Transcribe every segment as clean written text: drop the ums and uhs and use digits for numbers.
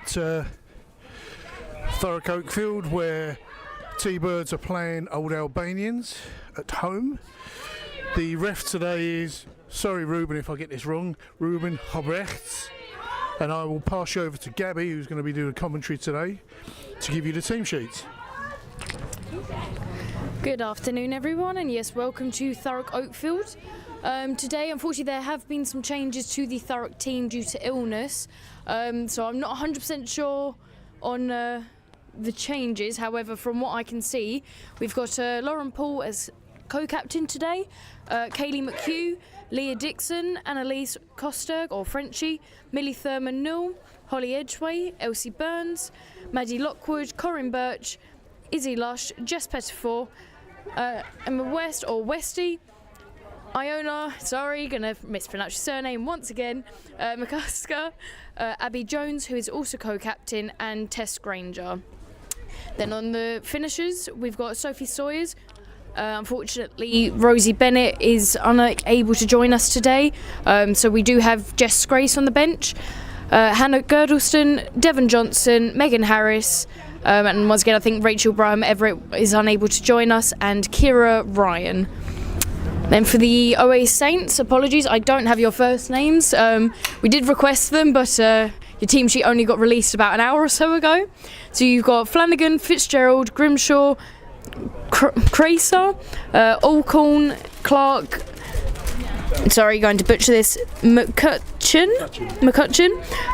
Thurrock Oakfield, where T-Birds are playing Old Albanians at home. The ref today is, sorry Ruben if I get this wrong, Ruben Hobrechts, and I will pass you over to Gabby, who's going to be doing the commentary today, to give you the team sheets. Good afternoon everyone, and yes, welcome to Thurrock Oakfield. Today, unfortunately, there have been some changes to the Thurrock team due to illness, so I'm not 100% sure on the changes. However, from what I can see, we've got Lauren Paul as co-captain today, Kaylee McHugh, Leah Dixon, Annalise Coster, or Frenchie, Millie Thurman-Newell, Holly Edgway, Elsie Burns, Maddie Lockwood, Corinne Birch, Izzy Lush, Jess Pettifor, Emma West, or Westy, Iona, sorry, gonna mispronounce your surname once again, McCusker, Abby Jones, who is also co-captain, and Tess Granger. Then on the finishers, we've got Sophie Sawyers. Unfortunately, Rosie Bennett is unable to join us today, so we do have Jess Grace on the bench, Hannah Girdleston, Devon Johnson, Megan Harris, and once again I think Rachel Braham Everett is unable to join us, and Kira Ryan. Then for the OA Saints, apologies, I don't have your first names. We did request them, but your team sheet only got released about an hour or so ago. So you've got Flanagan, Fitzgerald, Grimshaw, Cracer, Alcorn, Clark, sorry, going to butcher this, McCutcheon,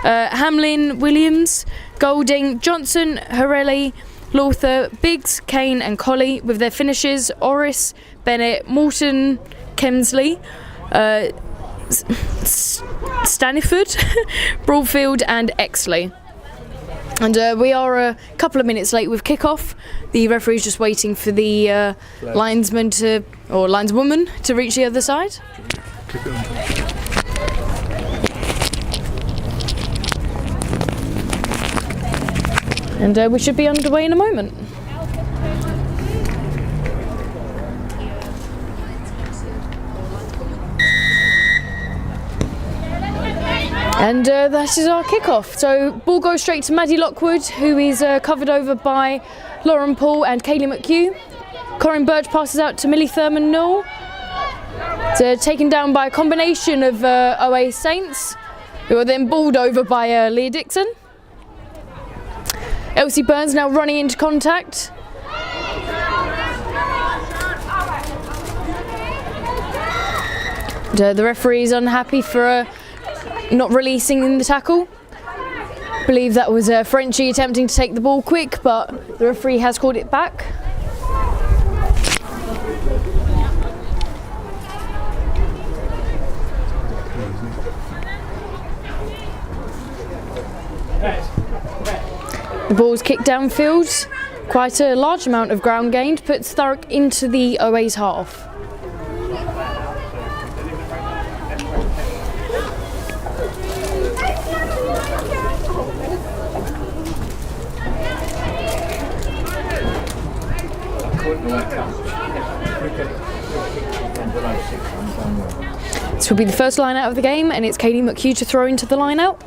Hamlin, Williams, Golding, Johnson, Horelli, Lawther, Biggs, Kane and Colley, with their finishes Orris, Bennett, Morton, Kemsley, Staniford, Broadfield and Exley. And we are a couple of minutes late with kickoff. The referee's just waiting for the linesman or lineswoman to reach the other side. And we should be underway in a moment. And that is our kickoff. So ball goes straight to Maddie Lockwood, who is covered over by Lauren Paul and Kaylee McHugh. Corinne Birch passes out to Millie Thurman-Newell. It's taken down by a combination of OA Saints, who are then balled over by Leah Dixon. Elsie Burns now running into contact. The referee is unhappy for not releasing in the tackle. I believe that was Frenchie attempting to take the ball quick, but the referee has called it back. The ball's kicked downfield. Quite a large amount of ground gained, puts Thurrock into the OA's half. This will be the first line out of the game, and it's Kaylee McHugh to throw into the line out.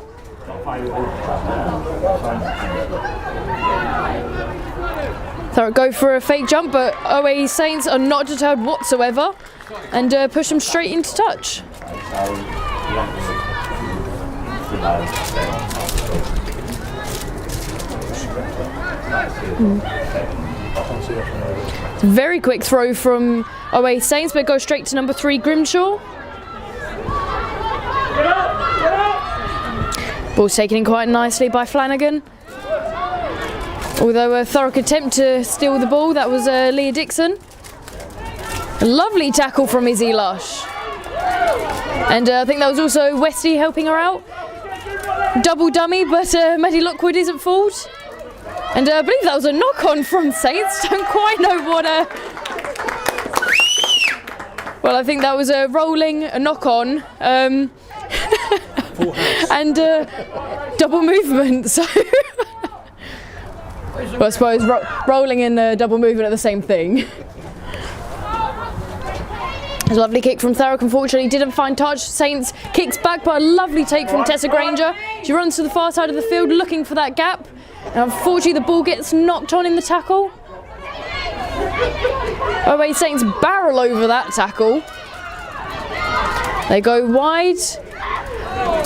Thurrock go for a fake jump, but OA Saints are not deterred whatsoever and push them straight into touch. Very quick throw from OA Saints, but it goes straight to number 3 Grimshaw. Ball's taken in quite nicely by Flanagan. Although a Thurrock attempt to steal the ball, that was Leah Dixon. A lovely tackle from Izzy Lush. And I think that was also Westy helping her out. Double dummy, but Maddie Lockwood isn't fooled. And I believe that was a knock-on from Saints. Don't quite know what well, I think that was a rolling, a knock-on. And double movement, so well, I suppose rolling and double movement are the same thing. A lovely kick from Thurrock, unfortunately didn't find touch. Saints kicks back, but a lovely take from Tessa Granger. She runs to the far side of the field looking for that gap. And unfortunately the ball gets knocked on in the tackle. Away Saints barrel over that tackle. They go wide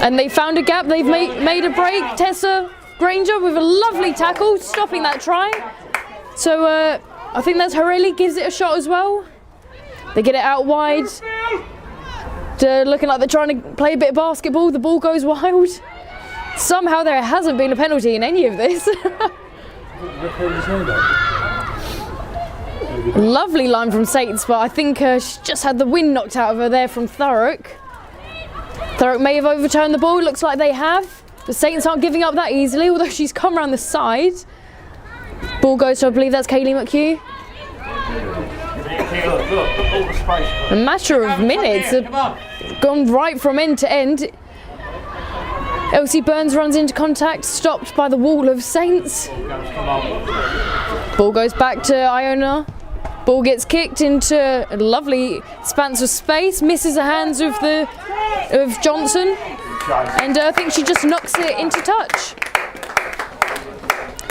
and they found a gap. They've made a break. Tessa Granger with a lovely tackle, stopping that try. So I think that's Hareli gives it a shot as well. They get it out wide. Looking like they're trying to play a bit of basketball. The ball goes wild. Somehow there hasn't been a penalty in any of this. Lovely line from Saints, but I think she just had the wind knocked out of her there from Thurrock. Thurrock may have overturned the ball. Looks like they have. The Saints aren't giving up that easily, although she's come around the side. Ball goes to, I believe that's Kaylee McHugh. A matter of minutes, gone right from end to end. Elsie Burns runs into contact, stopped by the wall of Saints. Ball goes back to Iona. Ball gets kicked into a lovely expanse of space, misses the hands of Johnson, and I think she just knocks it into touch.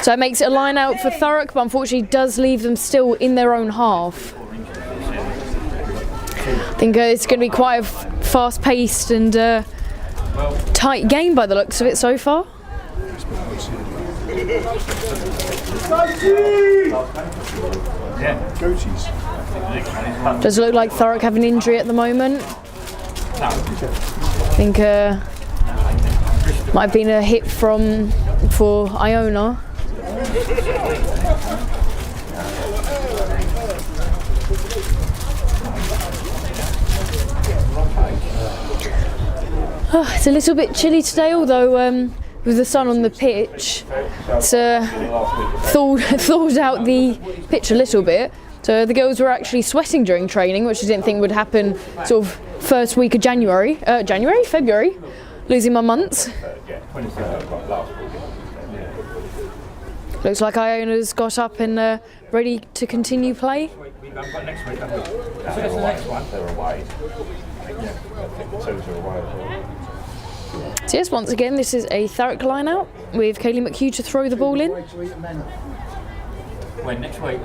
So it makes it a line out for Thurrock, but unfortunately does leave them still in their own half. I think it's going to be quite a fast-paced and tight game by the looks of it so far. Does look like Thurrock have an injury at the moment. I think might have been a hit for Iona. Oh, it's a little bit chilly today, although with the sun on the pitch, it's thawed out the pitch a little bit. So the girls were actually sweating during training, which I didn't think would happen sort of first week of February, losing my months. Looks like Iona's got up and ready to continue play. So yes, once again, this is a Thurrock line out with Kaylee McHugh to throw the ball in. When next week?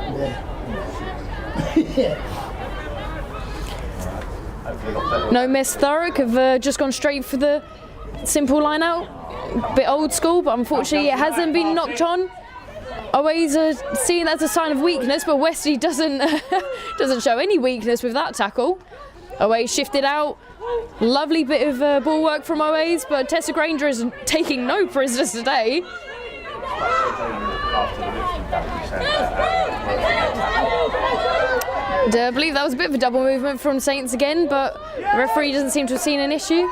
No mess, Thurrock have just gone straight for the simple line out. A bit old school, but unfortunately it hasn't been knocked on. Always seen as a sign of weakness, but Westy doesn't show any weakness with that tackle. Away shifted out. Lovely bit of ball work from Oaze, but Tessa Granger is taking no prisoners today. And, I believe that was a bit of a double movement from Saints again, but the referee doesn't seem to have seen an issue.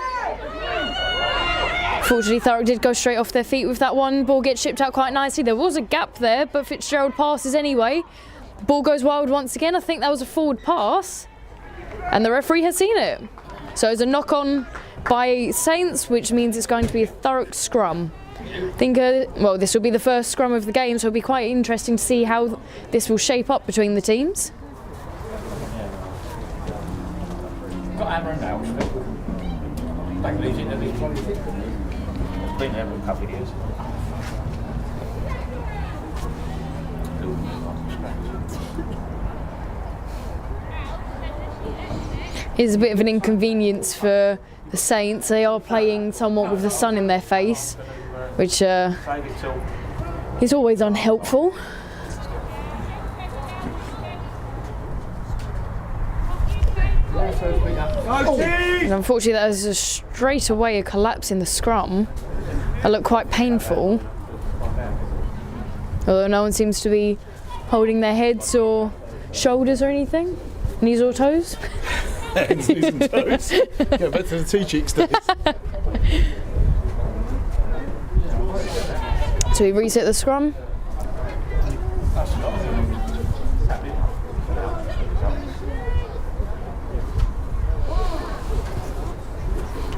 Fortunately, Thurrock did go straight off their feet with that one. Ball gets shipped out quite nicely. There was a gap there, but Fitzgerald passes anyway. The ball goes wild once again. I think that was a forward pass, and the referee has seen it. So it's a knock-on by Saints, which means it's going to be a Thurrock scrum. I think, well, this will be the first scrum of the game, so it'll be quite interesting to see how this will shape up between the teams. Got hammer and nails. Don't lose it at least. Been there for a couple of years. It's a bit of an inconvenience for the Saints. They are playing somewhat with the sun in their face, which is always unhelpful. And unfortunately, that is straight away a collapse in the scrum. That looked quite painful. Although no one seems to be holding their heads or shoulders or anything. Knees or toes? Hands, knees and toes. Go back to the two cheeks days. So we reset the scrum.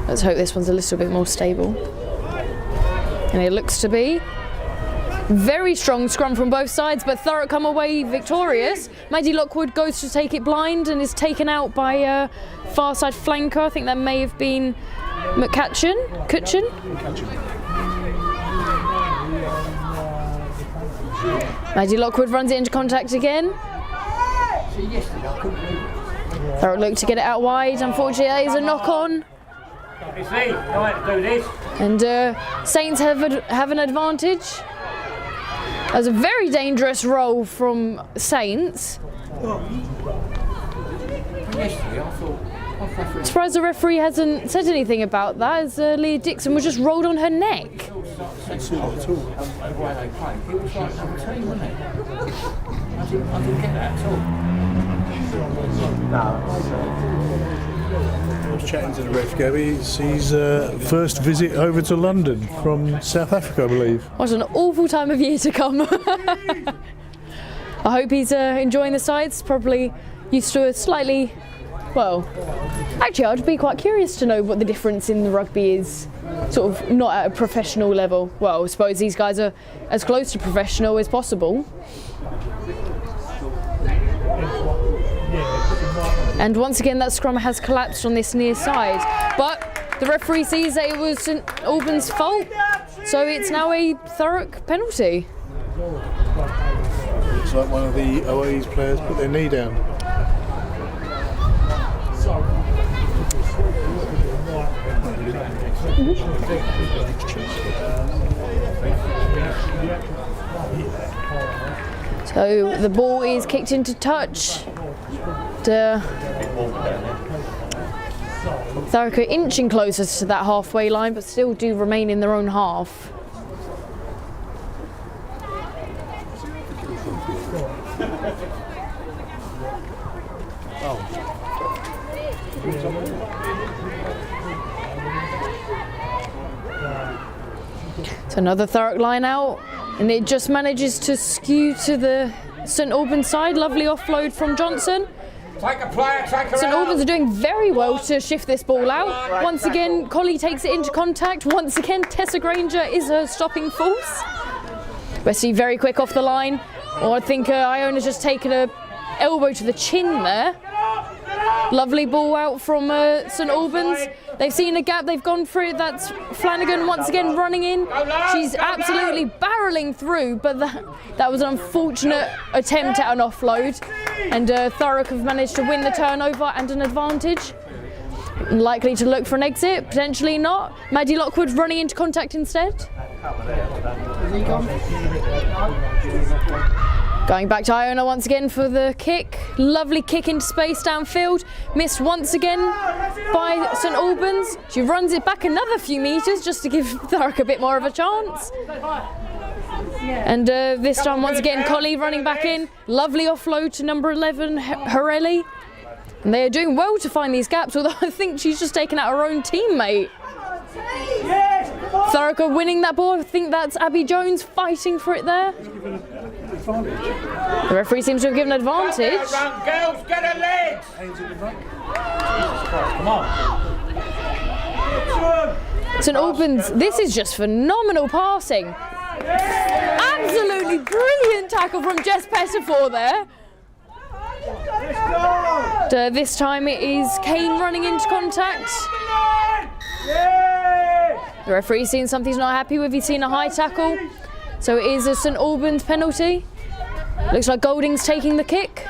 Let's hope this one's a little bit more stable. And it looks to be. Very strong scrum from both sides, but Thurrock come away victorious. Maddie Lockwood goes to take it blind and is taken out by far side flanker. I think that may have been Kutchin. Maddie Lockwood runs it into contact again. Thurrock looked to get it out wide. Unfortunately, that is a knock on. And Saints have an advantage. That was a very dangerous roll from Saints. Surprised the referee hasn't said anything about that, as Leah Dixon was just rolled on her neck. I didn't get that at all. I was chatting to the ref, Gabby. It's his first visit over to London from South Africa, I believe. What an awful time of year to come. I hope he's enjoying the sights, probably used to a slightly, well, actually I'd be quite curious to know what the difference in the rugby is, sort of not at a professional level. Well, I suppose these guys are as close to professional as possible. And once again that scrum has collapsed on this near side, but the referee sees that it was St Albans' fault, so it's now a Thurrock penalty. Looks like one of the OA's players put their knee down. So the ball is kicked into touch. Thurrock are inching closer to that halfway line, but still do remain in their own half. So another Thurrock line out, and it just manages to skew to the St Albans side. Lovely offload from Johnson. St Albans are doing very well to shift this ball out. Once again, Collie takes it into contact. Once again, Tessa Granger is her stopping force. Wesley very quick off the line. Or I think Iona's just taken a elbow to the chin there. Lovely ball out from St Albans. They've seen a gap, they've gone through. That's Flanagan once again running in. She's absolutely barreling through, but that was an unfortunate attempt at an offload. And Thurrock have managed to win the turnover and an advantage. Likely to look for an exit, potentially not. Maddie Lockwood running into contact instead. Going back to Iona once again for the kick. Lovely kick into space downfield. Missed once again by St Albans. She runs it back another few metres just to give Thurrock a bit more of a chance. And this time once again Collie running back in. Lovely offload to number 11, Horelli. And they are doing well to find these gaps, although I think she's just taken out her own teammate. Thurrock are winning that ball. I think that's Abby Jones fighting for it there. The referee seems to have given advantage. Girls, get her legs! Come on. St Albans, this is just phenomenal passing. Absolutely brilliant tackle from Jess Pettifor there. This time it is Kane running into contact. The referee's seen something he's not happy with. He's seen a high tackle. So it is a St Albans penalty. Looks like Golding's taking the kick.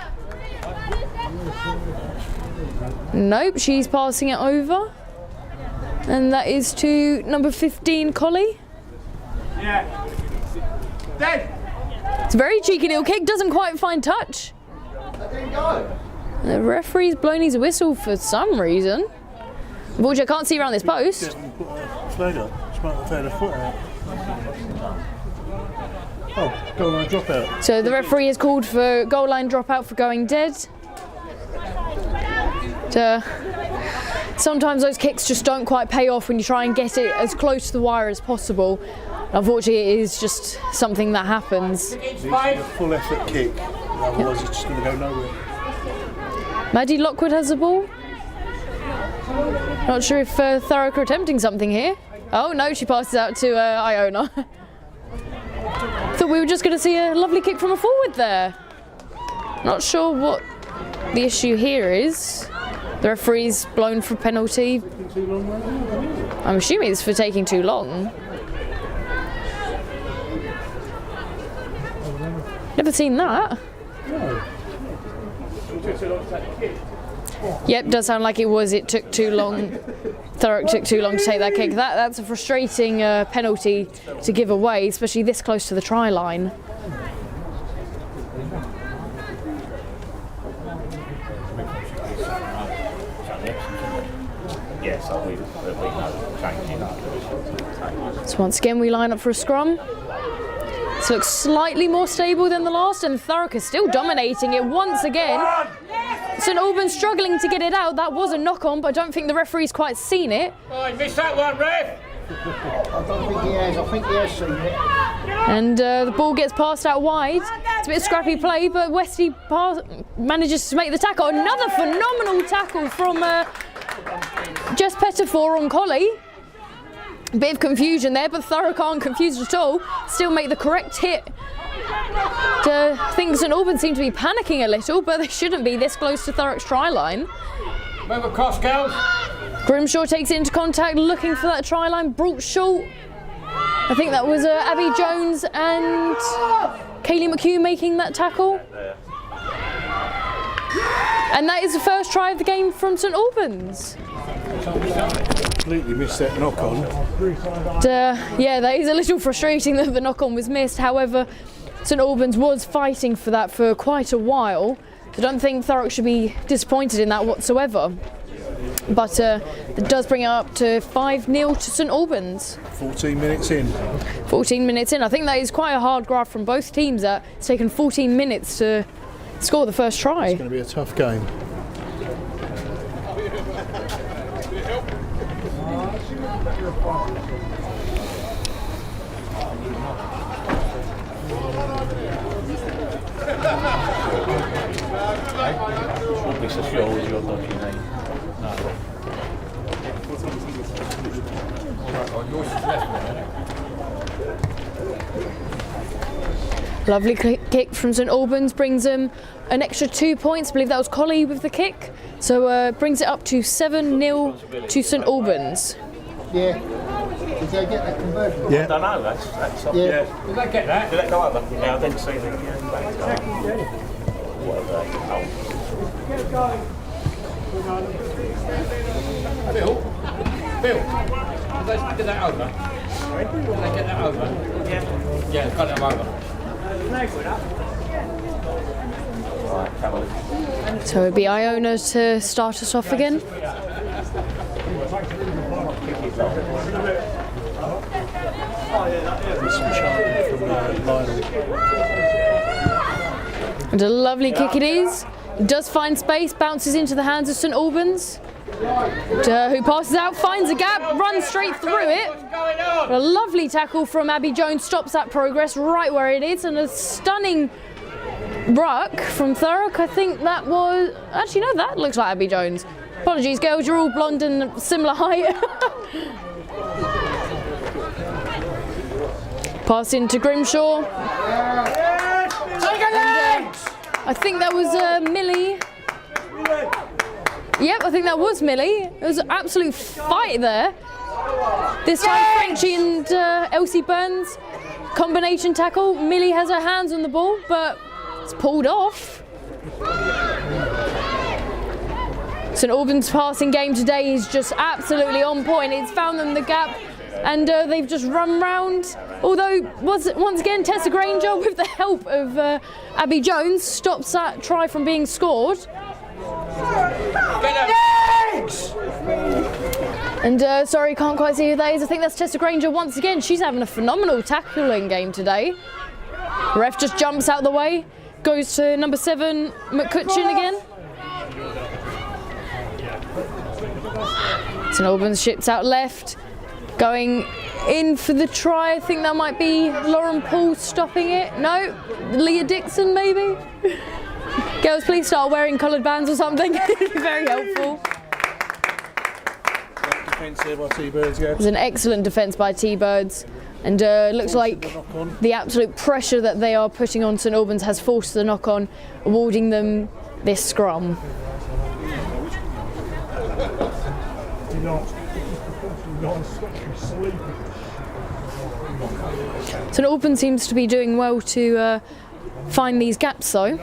Nope, she's passing it over. And that is to number 15, Collie. It's a very cheeky little kick, doesn't quite find touch. The referee's blown his whistle for some reason. Unfortunately, I can't see around this post. Oh, goal line dropout. So the referee has called for goal line dropout for going dead. Sometimes those kicks just don't quite pay off when you try and get it as close to the wire as possible. Unfortunately, it is just something that happens. It's a full effort kick, otherwise it's just going to go nowhere. Maddie Lockwood has the ball. Not sure if Thurrock are attempting something here. Oh no, she passes out to Iona. Thought we were just going to see a lovely kick from a forward there. Not sure what the issue here is. The referee's blown for penalty. I'm assuming it's for taking too long. Never seen that. Yep, does sound like it was. It took too long. Thurrock took too long to take that kick. That's a frustrating penalty to give away, especially this close to the try line. So once again we line up for a scrum. This looks slightly more stable than the last, and Thurrock is still dominating it once again. St Albans struggling to get it out. That was a knock-on, but I don't think the referee's quite seen it. Oh, he missed that one, ref! I don't think he has. I think he has seen it. And the ball gets passed out wide. It's a bit of scrappy play, but Westy manages to make the tackle. Another phenomenal tackle from Jess Pettifor on Collie. Bit of confusion there, but Thurrock aren't confused at all. Still make the correct hit. I think St Albans seem to be panicking a little, but they shouldn't be this close to Thurrock's try line. Move across, girls. Grimshaw takes it into contact, looking for that try line, brought short. I think that was Abby Jones and Kaylee McHugh making that tackle. And that is the first try of the game from St Albans. Completely missed that knock-on. Yeah, that is a little frustrating that the knock-on was missed. However, St Albans was fighting for that for quite a while. I don't think Thurrock should be disappointed in that whatsoever. But it does bring it up to 5-0 to St Albans. 14 minutes in. 14 minutes in. I think that is quite a hard graft from both teams. That it's taken 14 minutes to score the first try. It's going to be a tough game. Lovely kick from St Albans brings them an extra 2 points. I believe that was Collie with the kick. So brings it up to 7-0 to St Albans. Yeah. Did they get that conversion? Yeah. I don't know, that's Yeah. Did they get that? Did that go over? Yeah, I didn't see the Bill, did that over? Did they get that over? Yeah. Yeah, got them over. So it'd be Iona to start us off again. And a lovely kick it is. It does find space, bounces into the hands of St Albans. Who passes out, finds a gap, runs straight through it. A lovely tackle from Abby Jones stops that progress right where it is, and a stunning ruck from Thurrock. I think that was... Actually, no, that looks like Abby Jones. Apologies, girls, you're all blonde and similar height. Pass into Grimshaw. And, I think that was Millie. Yep, I think that was Millie. It was an absolute fight there. This time Frenchie and Elsie Burns combination tackle. Millie has her hands on the ball, but it's pulled off. St Albans' passing game today is just absolutely on point. It's found them the gap, and they've just run round. Although, once again, Tessa Granger, with the help of Abby Jones, stops that try from being scored. And sorry, can't quite see who that is. I think that's Tessa Granger once again. She's having a phenomenal tackling game today. Ref just jumps out the way, goes to number 7, McCutcheon again. St Albans ships out left, going in for the try. I think that might be Lauren Paul stopping it. No, Leah Dixon maybe. Girls, please start wearing coloured bands or something. It'd be very helpful. defence there by T-Birds, yeah. There's an excellent defence by T-Birds, and looks like the absolute pressure that they are putting on St Albans has forced the knock-on, awarding them this scrum. St Albans seems to be doing well to find these gaps though.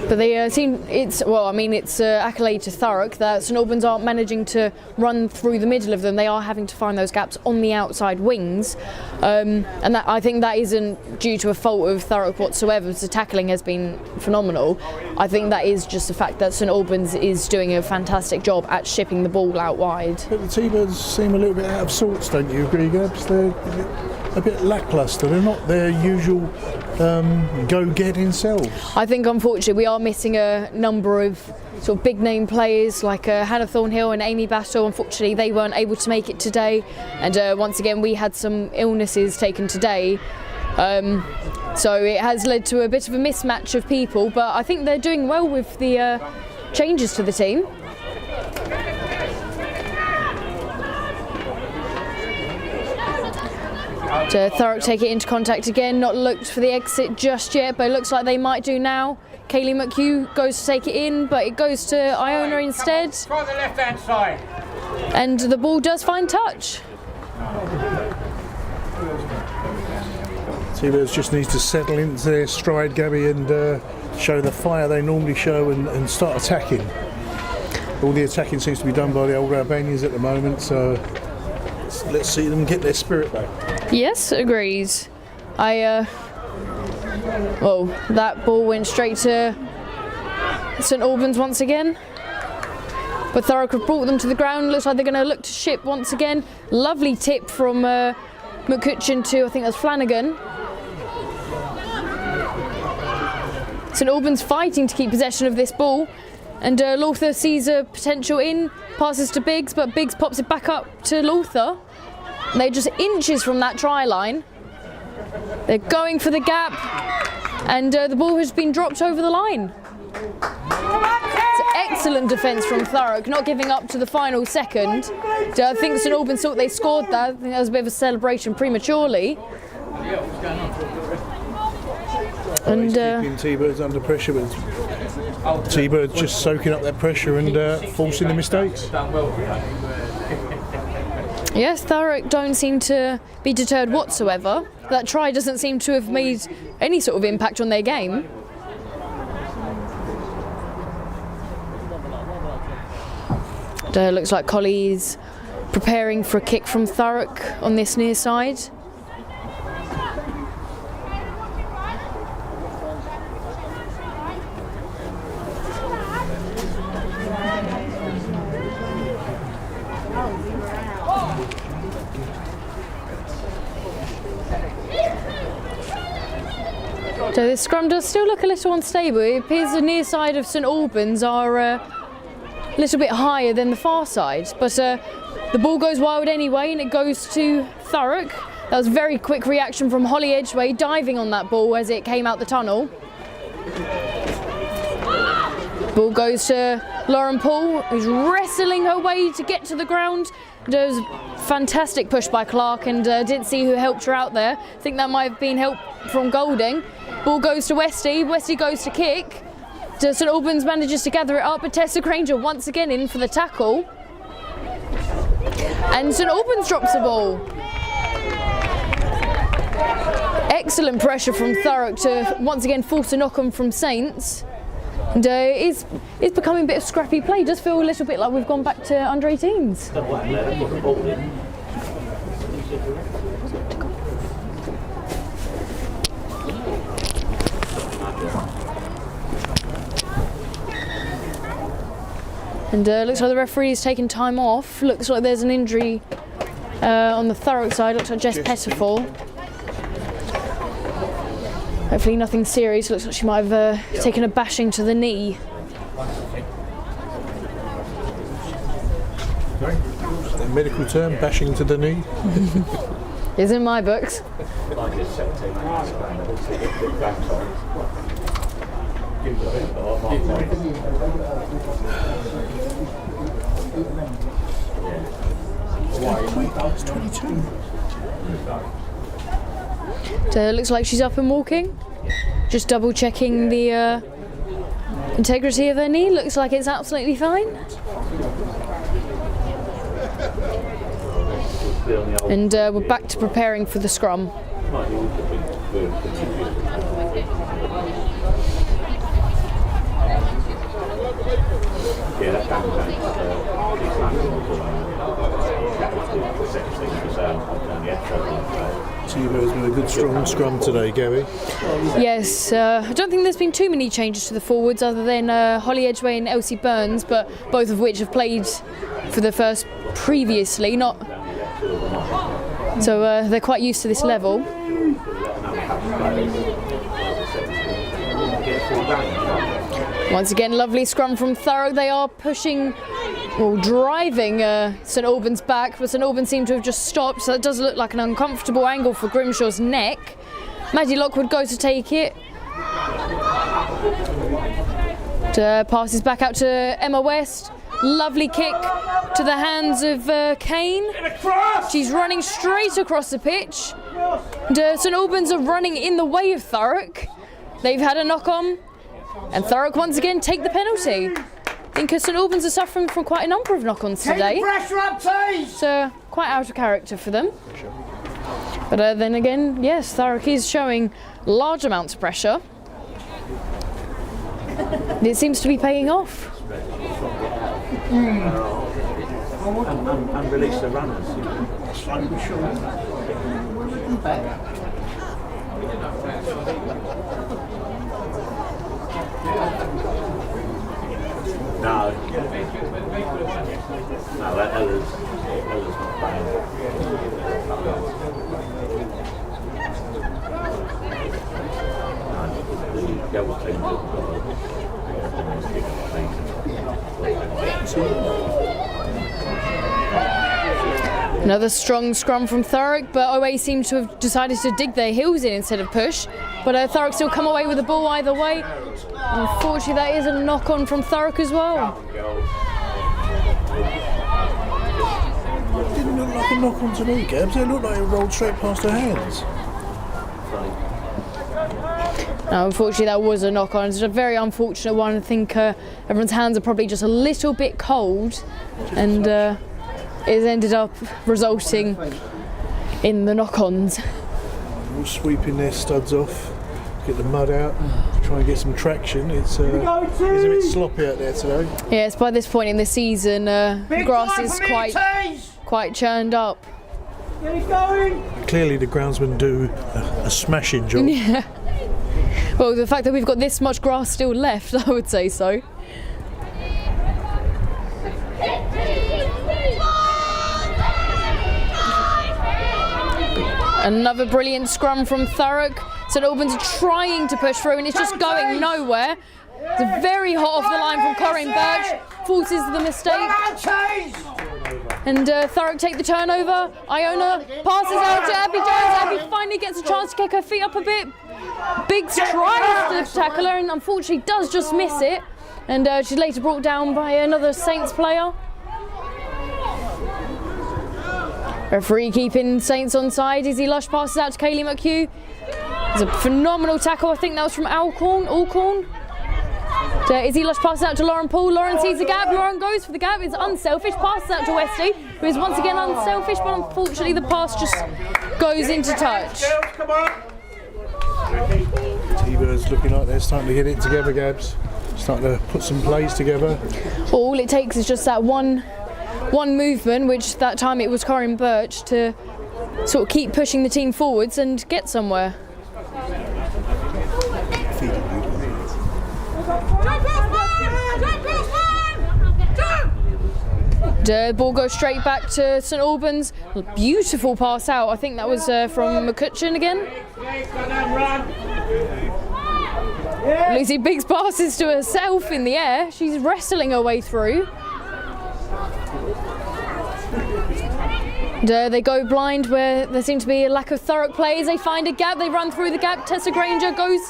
But they seem, it's accolade to Thurrock that St Albans aren't managing to run through the middle of them. They are having to find those gaps on the outside wings, and that, I think that isn't due to a fault of Thurrock whatsoever. The tackling has been phenomenal. I think that is just the fact that St Albans is doing a fantastic job at shipping the ball out wide. But the T-Birds seem a little bit out of sorts, don't you agree, Gabs? They're a bit lacklustre. They're not their usual go-getting selves. I think unfortunately we are missing a number of sort of big name players like Hannah Thornhill and Amy Battle. Unfortunately they weren't able to make it today, and once again we had some illnesses taken today, so it has led to a bit of a mismatch of people, but I think they're doing well with the changes to the team. Thurrock take it into contact again, not looked for the exit just yet, but it looks like they might do now. Kaylee McHugh goes to take it in, but it goes to Iona instead. Try the left-hand side. And the ball does find touch. T-Birds just needs to settle into their stride, Gabby, and show the fire they normally show and start attacking. All the attacking seems to be done by the old Albanians at the moment, so let's see them get their spirit back. Yes, agrees. That ball went straight to St Albans once again. But Thurrock have brought them to the ground. Looks like they're going to look to ship once again. Lovely tip from McCutcheon to, I think that's Flanagan. St Albans fighting to keep possession of this ball. And Lawther sees a potential in, passes to Biggs, but Biggs pops it back up to Lawther. They're just inches from that try line. They're going for the gap, and the ball has been dropped over the line. It's excellent defence from Thurrock, not giving up to the final second. I think St Albans thought they scored that. I think that was a bit of a celebration prematurely. And keeping T-Birds under pressure, but T-Birds just soaking up that pressure and forcing the mistakes. Yes, Thurrock don't seem to be deterred whatsoever. That try doesn't seem to have made any sort of impact on their game. Looks like Colley's preparing for a kick from Thurrock on this near side. So this scrum does still look a little unstable. It appears the near side of St Albans are a little bit higher than the far side, but the ball goes wild anyway and it goes to Thurrock. That was a very quick reaction from Holly Edgway, diving on that ball as it came out the tunnel. Ball goes to Lauren Paul, who's wrestling her way to get to the ground. There was a fantastic push by Clark, and didn't see who helped her out there. I think that might have been help from Golding. Ball goes to Westy. Westy goes to kick. St Albans manages to gather it up, but Tessa Granger once again in for the tackle. And St Albans drops the ball. Excellent pressure from Thurrock to once again force a knock-on from Saints. And it's becoming a bit of scrappy play. It does feel a little bit like we've gone back to under 18s. And looks like the referee's taken time off. Looks like there's an injury on the Thurrock side. Looks like Jess Petterfall. Hopefully nothing serious. Looks like she might have taken a bashing to the knee. The medical term, bashing to the knee. Is in my books. It's 22. So it looks like she's up and walking. Just double checking the integrity of her knee. Looks like it's absolutely fine. And we're back to preparing for the scrum. T-Bird's been a good strong scrum today, Gary. Yes, I don't think there's been too many changes to the forwards other than Holly Edgway and Elsie Burns, but both of which have played for the first previously, so they're quite used to this level. Once again, lovely scrum from Thurrock. They are pushing, well, driving St Albans back, but St Albans seem to have just stopped, so it does look like an uncomfortable angle for Grimshaw's neck. Maddie Lockwood goes to take it. Passes back out to Emma West. Lovely kick to the hands of Kane. She's running straight across the pitch. St Albans are running in the way of Thurrock. They've had a knock on, and Thurrock once again take the penalty. I think St Albans are suffering from quite a number of knock-ons today. So quite out of character for them. But then again, yes, Thurrock is showing large amounts of pressure. And it seems to be paying off. And release the runners. No, Ella's not playing. The other teams Another strong scrum from Thurrock, but OA seem to have decided to dig their heels in instead of push. But Thurrock still come away with the ball either way. Unfortunately, that is a knock-on from Thurrock as well. It didn't look like a knock-on to me, Gabs. It looked like it rolled straight past her hands. No, unfortunately, that was a knock-on. It's a very unfortunate one. I think everyone's hands are probably just a little bit cold, and it ended up resulting in the knock-ons. All sweeping their studs off, get the mud out, try and get some traction. It's a bit sloppy out there today. Yes, by this point in the season, the grass is quite churned up. Clearly, the groundsmen do a smashing job. Yeah. Well, the fact that we've got this much grass still left, I would say so. Another brilliant scrum from Thurrock. St Albans are trying to push through and it's just going nowhere. It's very hot off the line from Corinne Birch. Forces the mistake. And Thurrock take the turnover. Iona passes out to Abby Jones. Abby finally gets a chance to kick her feet up a bit. Biggs tries to tackle her and unfortunately does just miss it. And she's later brought down by another Saints player. Referee keeping Saints on side. Izzy Lush passes out to Kaylee McHugh. It's a phenomenal tackle. I think that was from Alcorn. Izzy Lush passes out to Lauren Paul. Lauren sees the gap. Lauren goes for the gap. It's unselfish. Passes out to Wesley, who is once again unselfish, but unfortunately the pass just goes into touch. T-Birds looking like they're starting to get it together, Gabs. Starting to put some plays together. All it takes is just that one movement, which that time it was Corinne Birch, to sort of keep pushing the team forwards and get somewhere. The ball goes straight back to St Albans. Beautiful pass out. I think that was from McCutcheon again. Lucy Biggs passes to herself in the air. She's wrestling her way through. And, they go blind where there seems to be a lack of Thurrock players. They find a gap, they run through the gap. Tessa Granger goes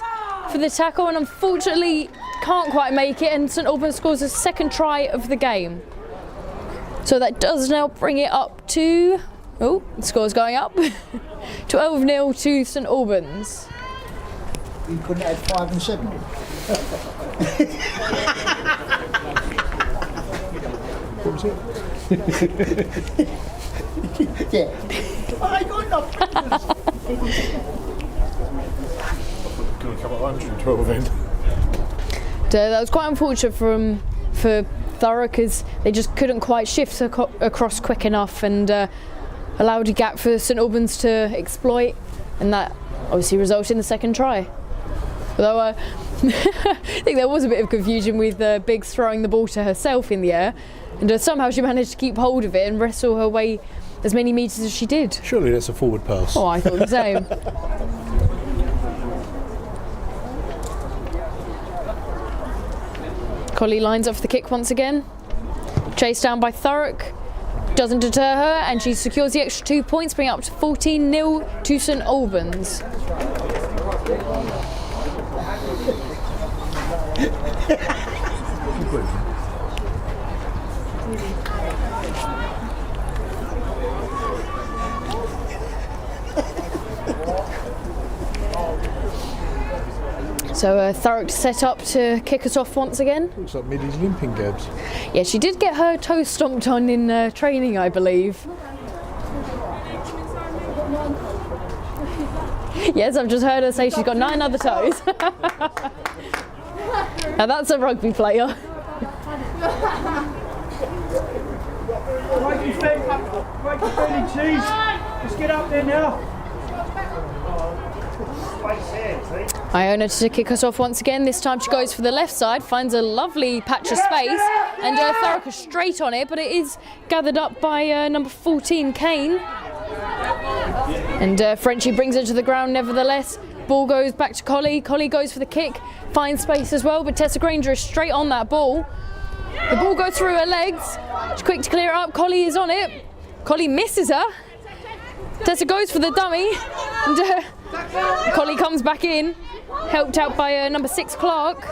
for the tackle and unfortunately can't quite make it, and St Albans scores a second try of the game. So that does now bring it up to, oh, the score's going up, 12-0 to St Albans. You couldn't add 5 and 7. What was it? Yeah. I got enough. Going to come up 112 then. That was quite unfortunate for Thurrock, because they just couldn't quite shift across quick enough and allowed a gap for St Albans to exploit, and that obviously resulted in the second try. Although I think there was a bit of confusion with Biggs throwing the ball to herself in the air, and somehow she managed to keep hold of it and wrestle her way as many metres as she did. Surely that's a forward pass. Oh, I thought the same. Collie lines up for the kick once again. Chased down by Thurrock. Doesn't deter her, and she secures the extra 2 points, bringing it up to 14-0 to St Albans. So Thurrock set up to kick us off once again. Looks like Middy's limping, Gabs. Yeah, she did get her toes stomped on in training, I believe. Yes, I've just heard her say she's got 9 other toes. Now that's a rugby player. Right, you fairly cheese. Just get up there now. Iona to kick us off once again. This time she goes for the left side, finds a lovely patch of space, and Thurrock is straight on it, but it is gathered up by number 14, Kane. And Frenchie brings it to the ground nevertheless. Ball goes back to Collie. Collie goes for the kick, finds space as well, but Tessa Granger is straight on that ball. The ball goes through her legs. She's quick to clear it up. Collie is on it. Collie misses her. Tessa goes for the dummy, and Collie comes back in, helped out by number 6, Clark.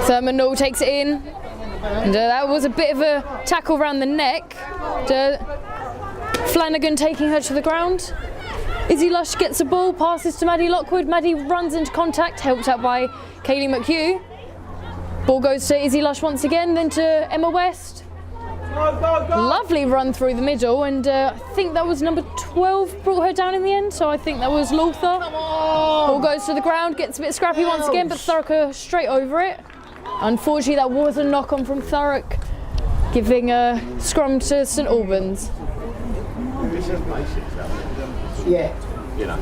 Thurman Knoll takes it in, and that was a bit of a tackle around the neck. Flanagan taking her to the ground. Izzy Lush gets the ball, passes to Maddie Lockwood. Maddie runs into contact, helped out by Kaylee McHugh. Ball goes to Izzy Lush once again, then to Emma West. Lovely run through the middle, and I think that was number 12 brought her down in the end, so I think that was Luther. Ball goes to the ground, gets a bit scrappy once again, but Thurrock are straight over it. Unfortunately, that was a knock-on from Thurrock, giving a scrum to St Albans. Yeah. You know.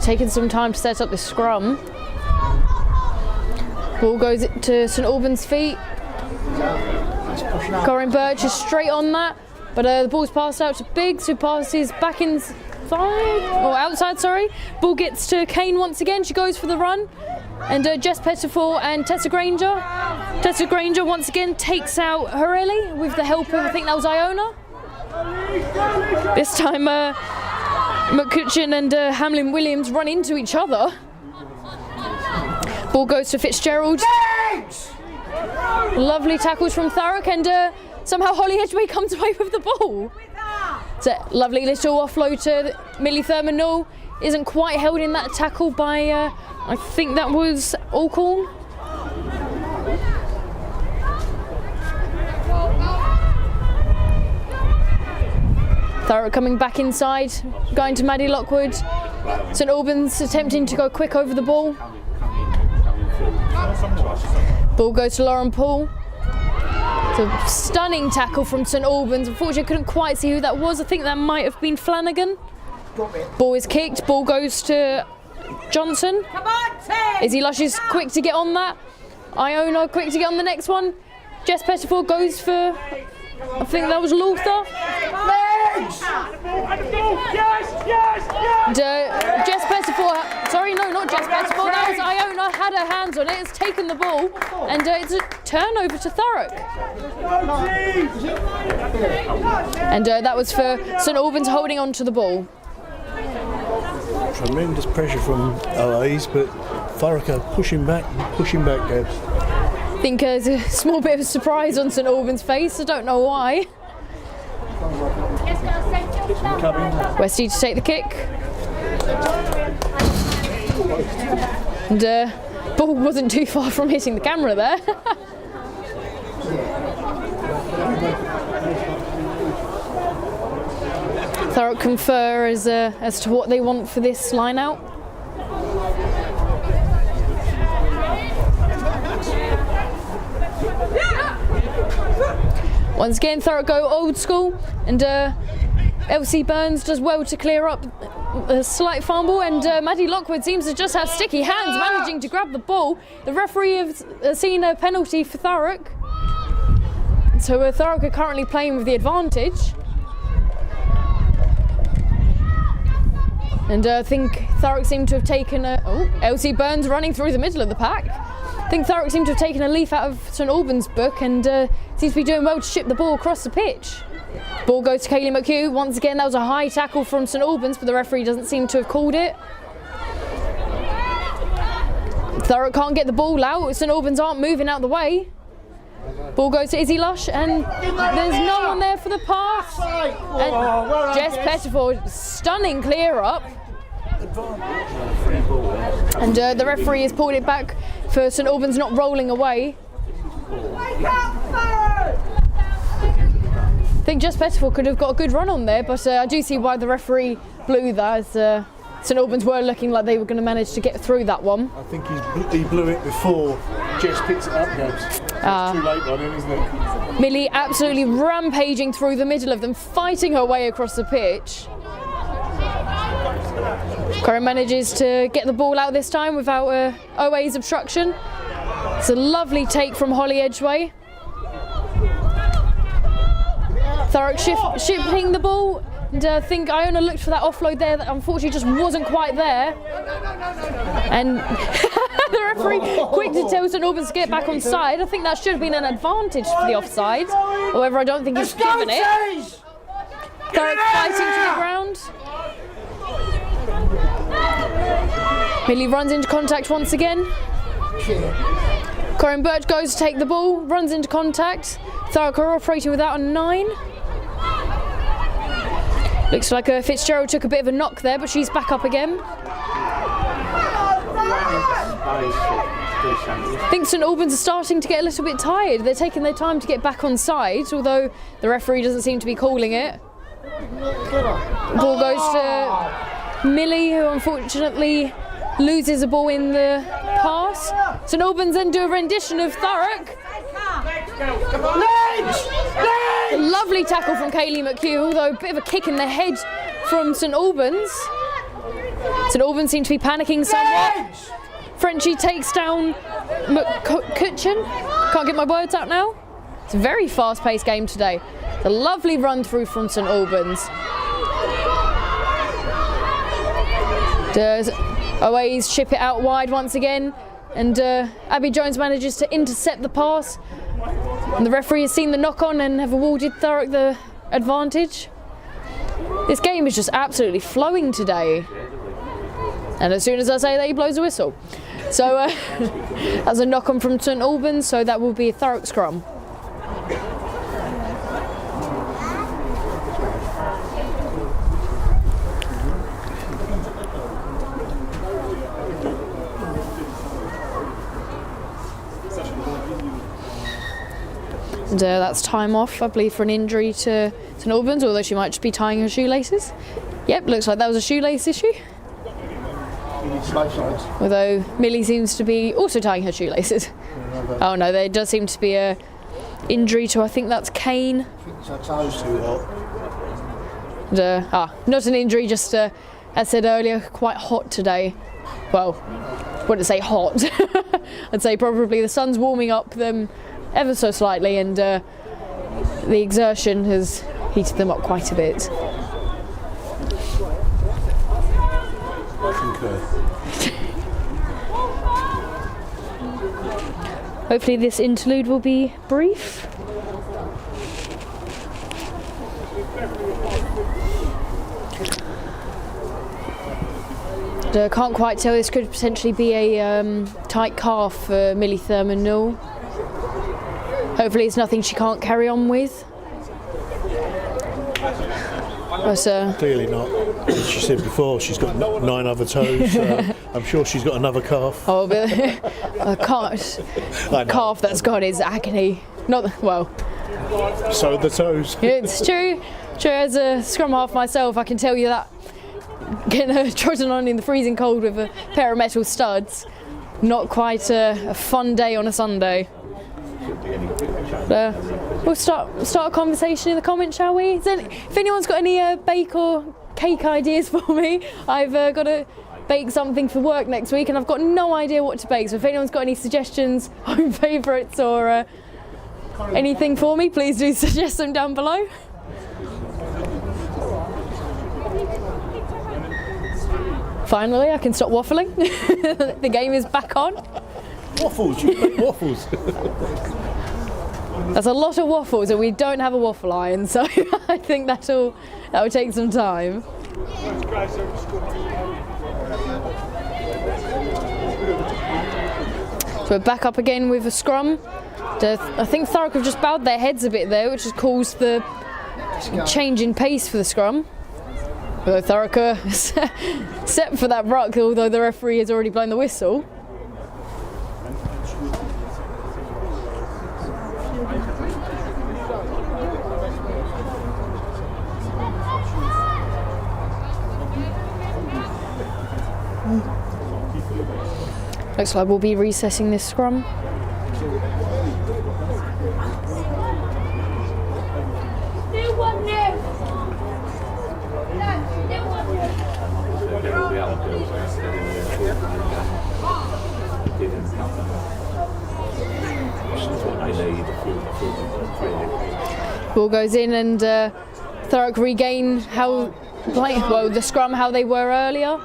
Taking some time to set up the scrum. Ball goes to St Albans' feet. Corinne Birch is straight on that, but the ball's passed out to Biggs, who passes back inside, or outside, sorry. Ball gets to Kane once again. She goes for the run, and Jess Pettifor and Tessa Granger. Tessa Granger once again takes out Horelli with the help of, I think that was Iona. This time McCutcheon and Hamlin Williams run into each other. Ball goes to Fitzgerald. Lovely tackles from Thurrock, and somehow Holly Edgway comes away with the ball. It's a lovely little offload to Millie Thurman Knoll. Isn't quite held in that tackle by, I think that was Alcorn. Thurrock coming back inside, going to Maddie Lockwood. St Albans attempting to go quick over the ball. Ball goes to Lauren Paul. It's a stunning tackle from St Albans. Unfortunately, I couldn't quite see who that was. I think that might have been Flanagan. Ball is kicked. Ball goes to Johnson. Come on, Tim! Izzy Lush is quick to get on that. Iona quick to get on the next one. Jess Pettifor goes for, I think that was Luther. And, Jess Pettifor, sorry, no, not Jess Pettifor, that was Iona, had her hands on it, it's taken the ball, and it's a turnover to Thurrock. And that was for St Albans holding on to the ball. Tremendous pressure from OAs, but Thurrock are pushing back, Gabs. I think there's a small bit of a surprise on St Albans' face, I don't know why. Westy to take the kick. And ball wasn't too far from hitting the camera there. Thurrock confer as to what they want for this line out. Once again, Thurrock go old school, and Elsie Burns does well to clear up a slight fumble, and Maddie Lockwood seems to just have sticky hands, managing to grab the ball. The referee has seen a penalty for Thurrock, so Thurrock are currently playing with the advantage. And I think Thurrock seemed to have taken Elsie Burns running through the middle of the pack. I think Thurrock seemed to have taken a leaf out of St Albans' book and seems to be doing well to ship the ball across the pitch. Ball goes to Kaylee McHugh. Once again, that was a high tackle from St Albans, but the referee doesn't seem to have called it. Thurrock can't get the ball out. St Albans aren't moving out the way. Ball goes to Izzy Lush, and there's no one there for the pass. And Jess Pettifor, stunning clear up. And the referee has pulled it back for St Albans not rolling away. I think Jess Pettifor could have got a good run on there, but I do see why the referee blew that, as St Albans were looking like they were going to manage to get through that one. I think he blew it before Jess picked it up, Gabs. It's too late by then, isn't it? Millie absolutely rampaging through the middle of them, fighting her way across the pitch. Corrin manages to get the ball out this time without OA's obstruction. It's a lovely take from Holly Edgeway. Thurrock shifting the ball, and I think Iona looked for that offload there that unfortunately just wasn't quite there. And the referee quick to tell St Albans to get back on side. I think that should have been an advantage for the offside. However, I don't think he's given it. Thurrock fighting to the ground. Millie runs into contact once again. Corrin Birch goes to take the ball, runs into contact. Thurrock are operating without a 9. Looks like Fitzgerald took a bit of a knock there, but she's back up again. I think St Albans are starting to get a little bit tired. They're taking their time to get back on side, although the referee doesn't seem to be calling it. Ball goes to Millie, who unfortunately loses a ball in the pass. St Albans then do a rendition of Thurrock. A lovely tackle from Kaylee McHugh, although a bit of a kick in the head from St Albans. St Albans seem to be panicking somewhat. Frenchie takes down McCutcheon. Can't get my words out now. It's a very fast-paced game today. It's a lovely run through from St Albans. Does OA's ship it out wide once again, and Abby Jones manages to intercept the pass. And the referee has seen the knock-on and have awarded Thurrock the advantage. This game is just absolutely flowing today. And as soon as I say that, he blows a whistle. So that's a knock-on from St Albans, so that will be a Thurrock scrum. And that's time off, I believe, for an injury to St Albans, although she might just be tying her shoelaces. Yep, looks like that was a shoelace issue. Although Millie seems to be also tying her shoelaces. Oh no, there does seem to be a injury to, I think that's Kane. And, not an injury, just as I said earlier, quite hot today. well, I wouldn't say hot. I'd say probably the sun's warming up them ever so slightly, and the exertion has heated them up quite a bit. I concur. Hopefully this interlude will be brief. Can't quite tell, this could potentially be a tight calf for Millie Thurman Newell. Hopefully it's nothing she can't carry on with. Clearly not. As she said before, she's got 9 other toes, so I'm sure she's got another calf. Oh, but a calf that's got is agony. Not well. So the toes. It's true. True, as a scrum half myself, I can tell you that getting trodden on in the freezing cold with a pair of metal studs, not quite a fun day on a Sunday. We'll start a conversation in the comments, shall we? If anyone's got any bake or cake ideas for me, I've got to bake something for work next week and I've got no idea what to bake. So if anyone's got any suggestions, home favourites or anything for me, please do suggest them down below. Finally, I can stop waffling. The game is back on. Waffles, you make waffles. That's a lot of waffles, and we don't have a waffle iron, so I think that will take some time. So we're back up again with a scrum. I think Thurrock have just bowed their heads a bit there, which has caused the change in pace for the scrum. Although Thurrock are set for that ruck, although the referee has already blown the whistle. Looks like we'll be recessing this scrum. Ball goes in and Thurrock regain the scrum how they were earlier.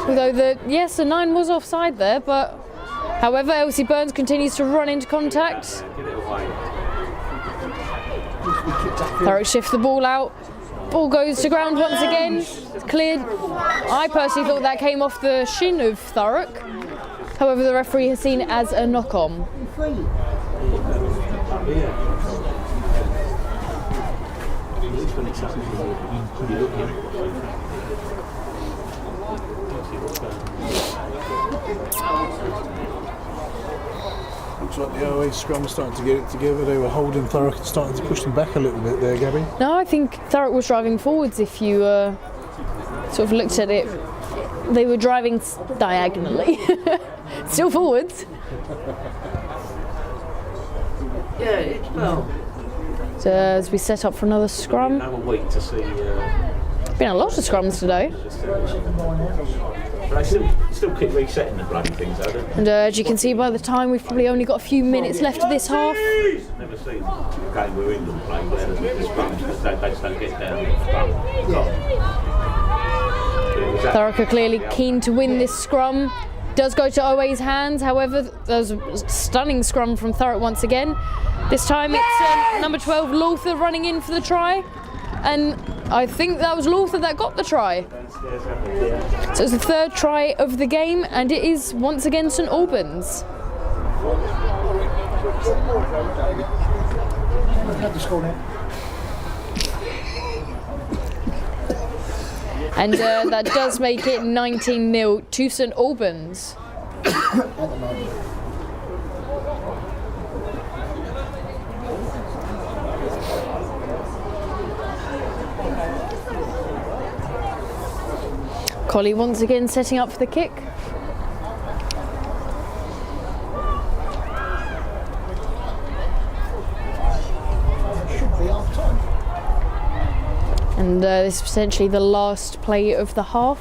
Although the 9 was offside there, but however Elsie Burns continues to run into contact. Thurrock shifts the ball out. Ball goes to ground once again. It's cleared. I personally thought that came off the shin of Thurrock. However, the referee has seen it as a knock-on. Looks like the OA scrum is starting to get it together. They were holding Thurrock and starting to push them back a little bit there, Gabby. No, I think Thurrock was driving forwards. If you sort of looked at it, they were driving diagonally. Still forwards. Yeah, it's well. So as we set up for another scrum. Have a wait to see. Been a lot of scrums today. But they still keep resetting the bloody things, though, don't they? And as you can see, by the time we've probably only got a few minutes left of this half. Never seen a game where England play where the scrums, they just don't get down the scrum. Thurrock are clearly keen to win this scrum. Does go to OA's hands, however, there's a stunning scrum from Thurrock once again. This time it's number 12, Luther, running in for the try. And I think that was Luther that got the try. So it's the third try of the game, and it is once again St Albans. And that does make it 19-0 to St Albans. Collie once again setting up for the kick. And this is potentially the last play of the half.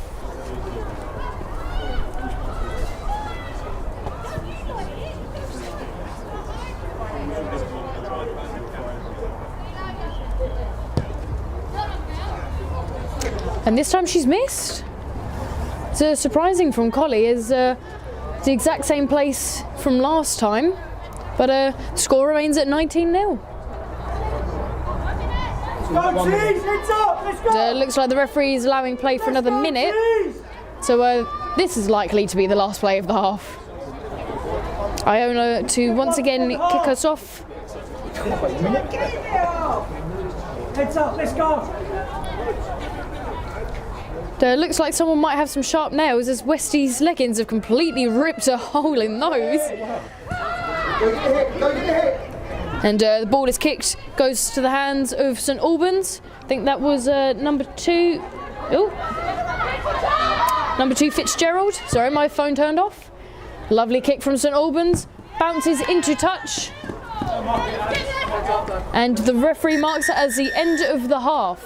And this time she's missed. It's surprising from Collie, is the exact same place from last time, but the score remains at 19-0. Go, Cheese! Heads up! Let's go! Looks like the referee is allowing play for another minute, so this is likely to be the last play of the half. Iona to once again kick us off. Heads up, let's go! Looks like someone might have some sharp nails, as Westie's leggings have completely ripped a hole in those. And the ball is kicked, goes to the hands of St Albans. I think that was number 2. Oh, number 2 Fitzgerald. Sorry, my phone turned off. Lovely kick from St Albans. Bounces into touch. And the referee marks it as the end of the half.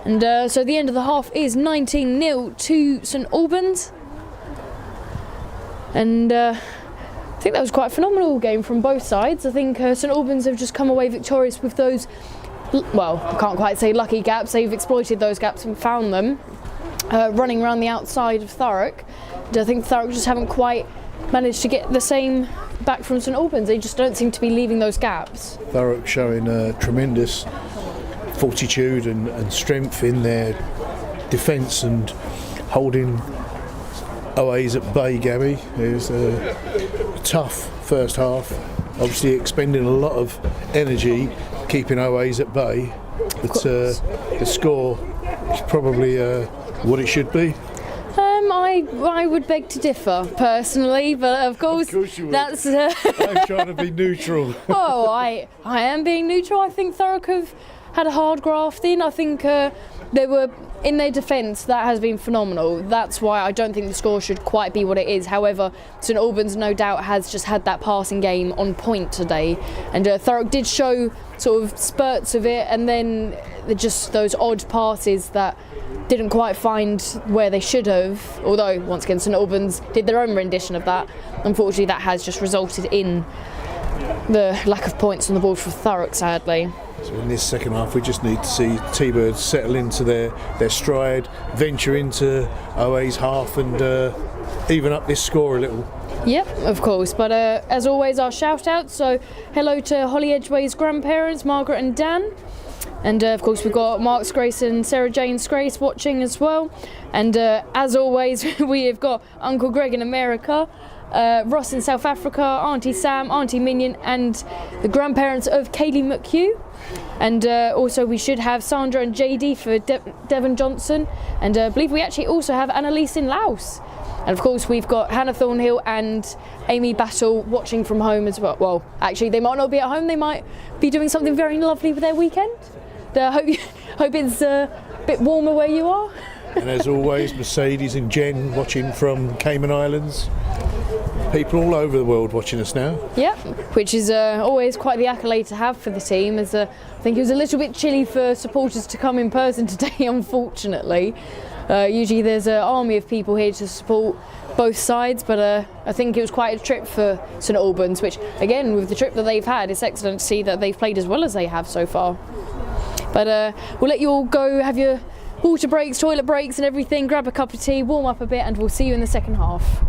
And so the end of the half is 19-0 to St Albans. And I think that was quite a phenomenal game from both sides. I think St Albans have just come away victorious with those, well, I can't quite say lucky gaps. They've exploited those gaps and found them, running around the outside of Thurrock. And I think Thurrock just haven't quite managed to get the same back from St Albans. They just don't seem to be leaving those gaps. Thurrock showing tremendous fortitude and strength in their defence and holding OAs at bay. Gabby, it was a tough first half, obviously expending a lot of energy keeping OAs at bay, but the score is probably what it should be. I would beg to differ personally, but of course you would. that's I'm trying to be neutral. oh, I am being neutral. I think Thurrock have had a hard graft in. I think they were, in their defence, that has been phenomenal. That's why I don't think the score should quite be what it is. However, St Albans no doubt has just had that passing game on point today, and Thurrock did show sort of spurts of it, and then just those odd passes that didn't quite find where they should have, although once again St Albans did their own rendition of that. Unfortunately, that has just resulted in the lack of points on the board for Thurrock, sadly. So in this second half we just need to see T-Birds settle into their stride, venture into OA's half and even up this score a little. Yep, of course, but as always our shout out, so hello to Holly Edgway's grandparents, Margaret and Dan. And of course we've got Mark's Grace and Sarah Jane's Grace watching as well. And as always we have got Uncle Greg in America, Ross in South Africa, Auntie Sam, Auntie Minion and the grandparents of Kaylee McHugh. And also we should have Sandra and JD for Devon Johnson. And I believe we actually also have Annalise in Laos. And of course we've got Hannah Thornhill and Amy Battle watching from home as well. Well, actually they might not be at home, they might be doing something very lovely with their weekend. Hope it's a bit warmer where you are. And as always, Mercedes and Jen watching from Cayman Islands. People all over the world watching us now. Yep, which is always quite the accolade to have for the team, as I think it was a little bit chilly for supporters to come in person today, unfortunately. Usually there's an army of people here to support both sides, but I think it was quite a trip for St Albans, which again, with the trip that they've had, it's excellent to see that they've played as well as they have so far. But we'll let you all go have your water breaks, toilet breaks and everything, grab a cup of tea, warm up a bit, and we'll see you in the second half.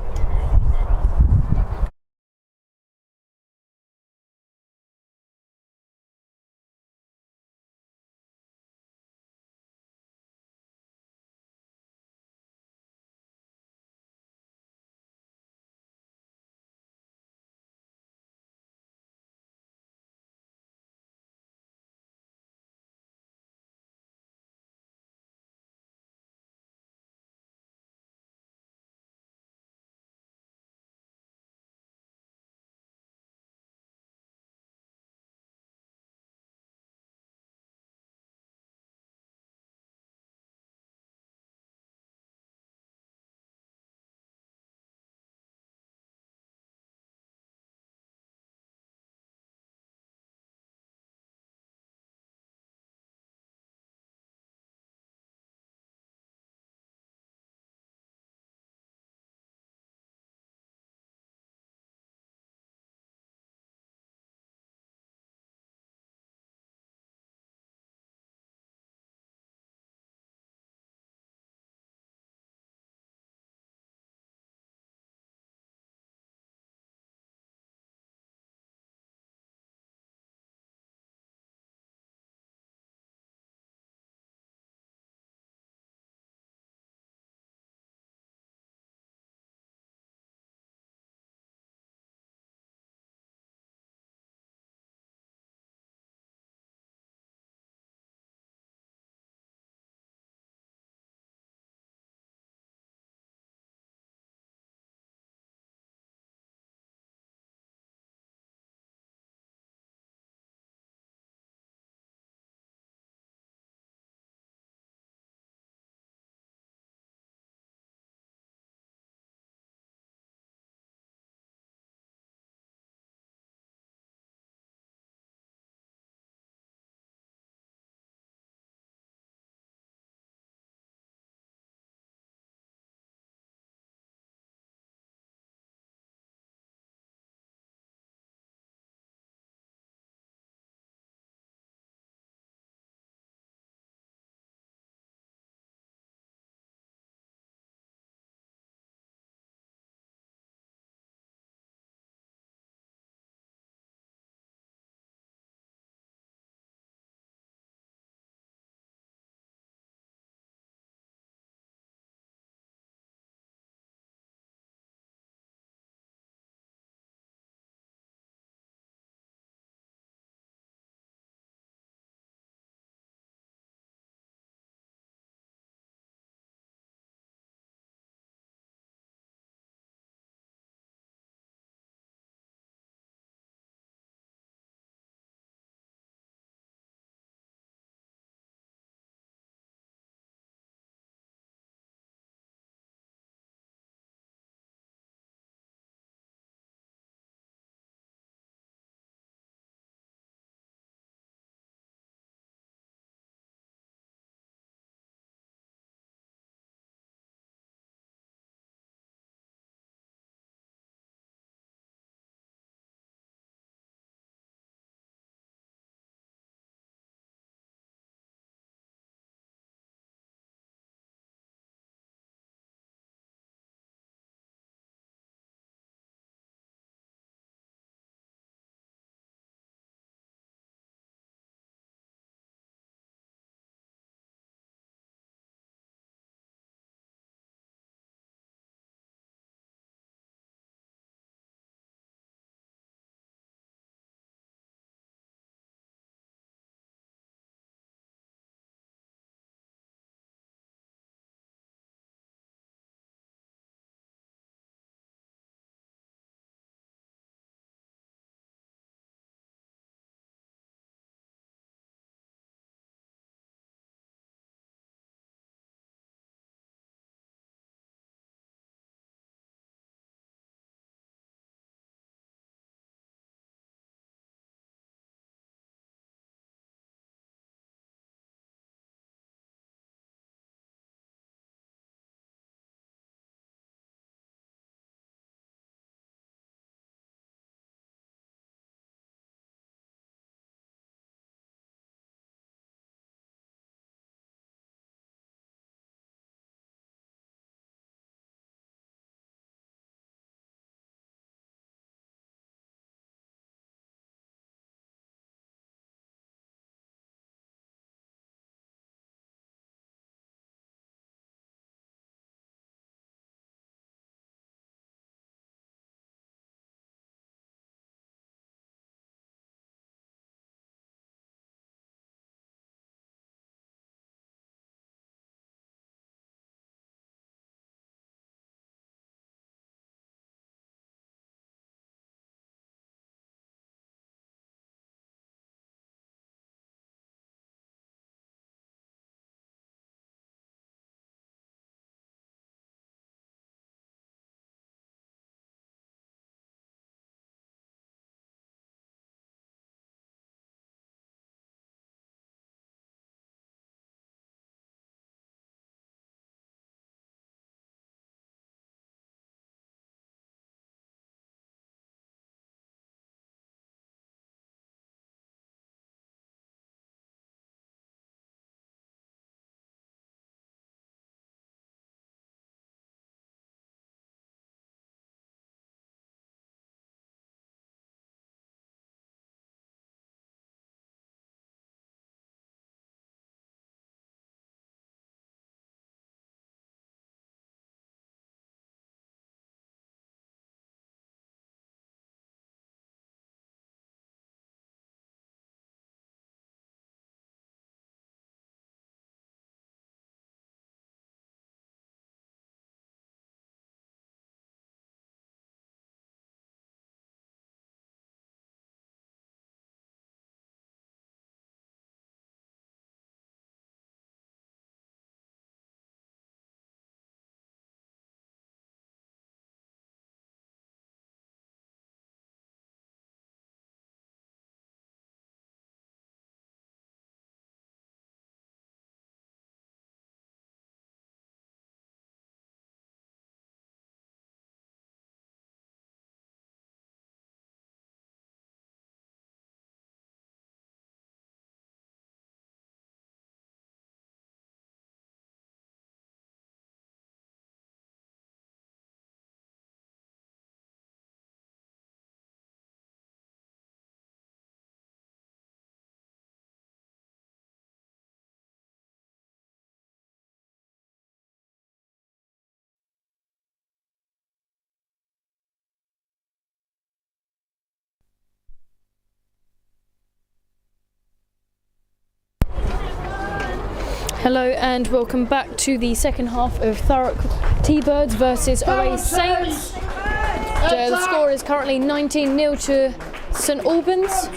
Hello and welcome back to the second half of Thurrock T-Birds versus OA Saints. The score is currently 19-0 to St Albans.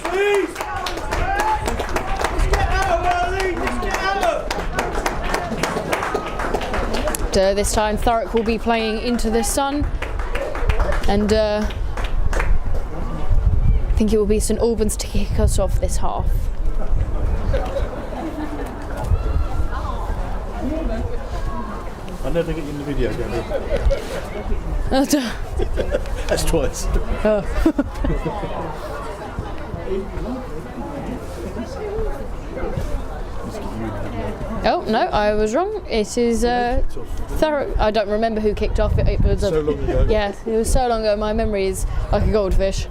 This time Thurrock will be playing into the sun, and I think it will be St Albans to kick us off this half. I never get you in the video, Gabby. That's twice. Oh no, I was wrong. It is Thurrock. I don't remember who kicked off. It was So long ago. Yeah, it was so long ago. My memory is like a goldfish.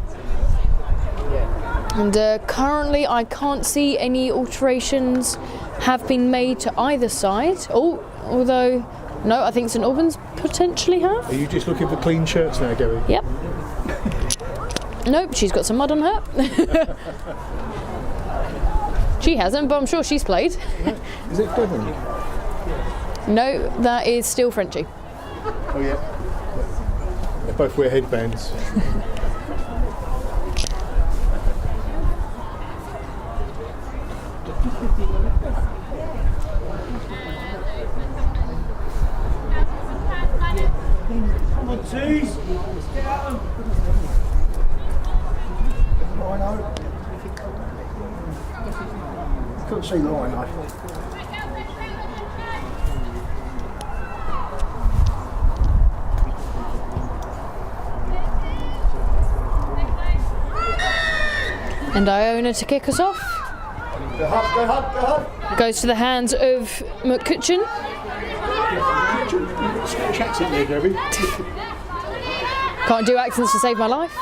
And currently, I can't see any alterations have been made to either side. Oh, although no, I think St Albans potentially have. Are you just looking for clean shirts now, Gabby? Yep. Nope, she's got some mud on her. She hasn't, but I'm sure she's played. Is it Devon? No, that is still Frenchie. Oh yeah. They both wear headbands. Come on, twos. Get at them. Lino. Couldn't see Lino. And Iona to kick us off. Go hard. Goes to the hands of McCutcheon. Chats in there, Gabby. Can't do accents to save my life.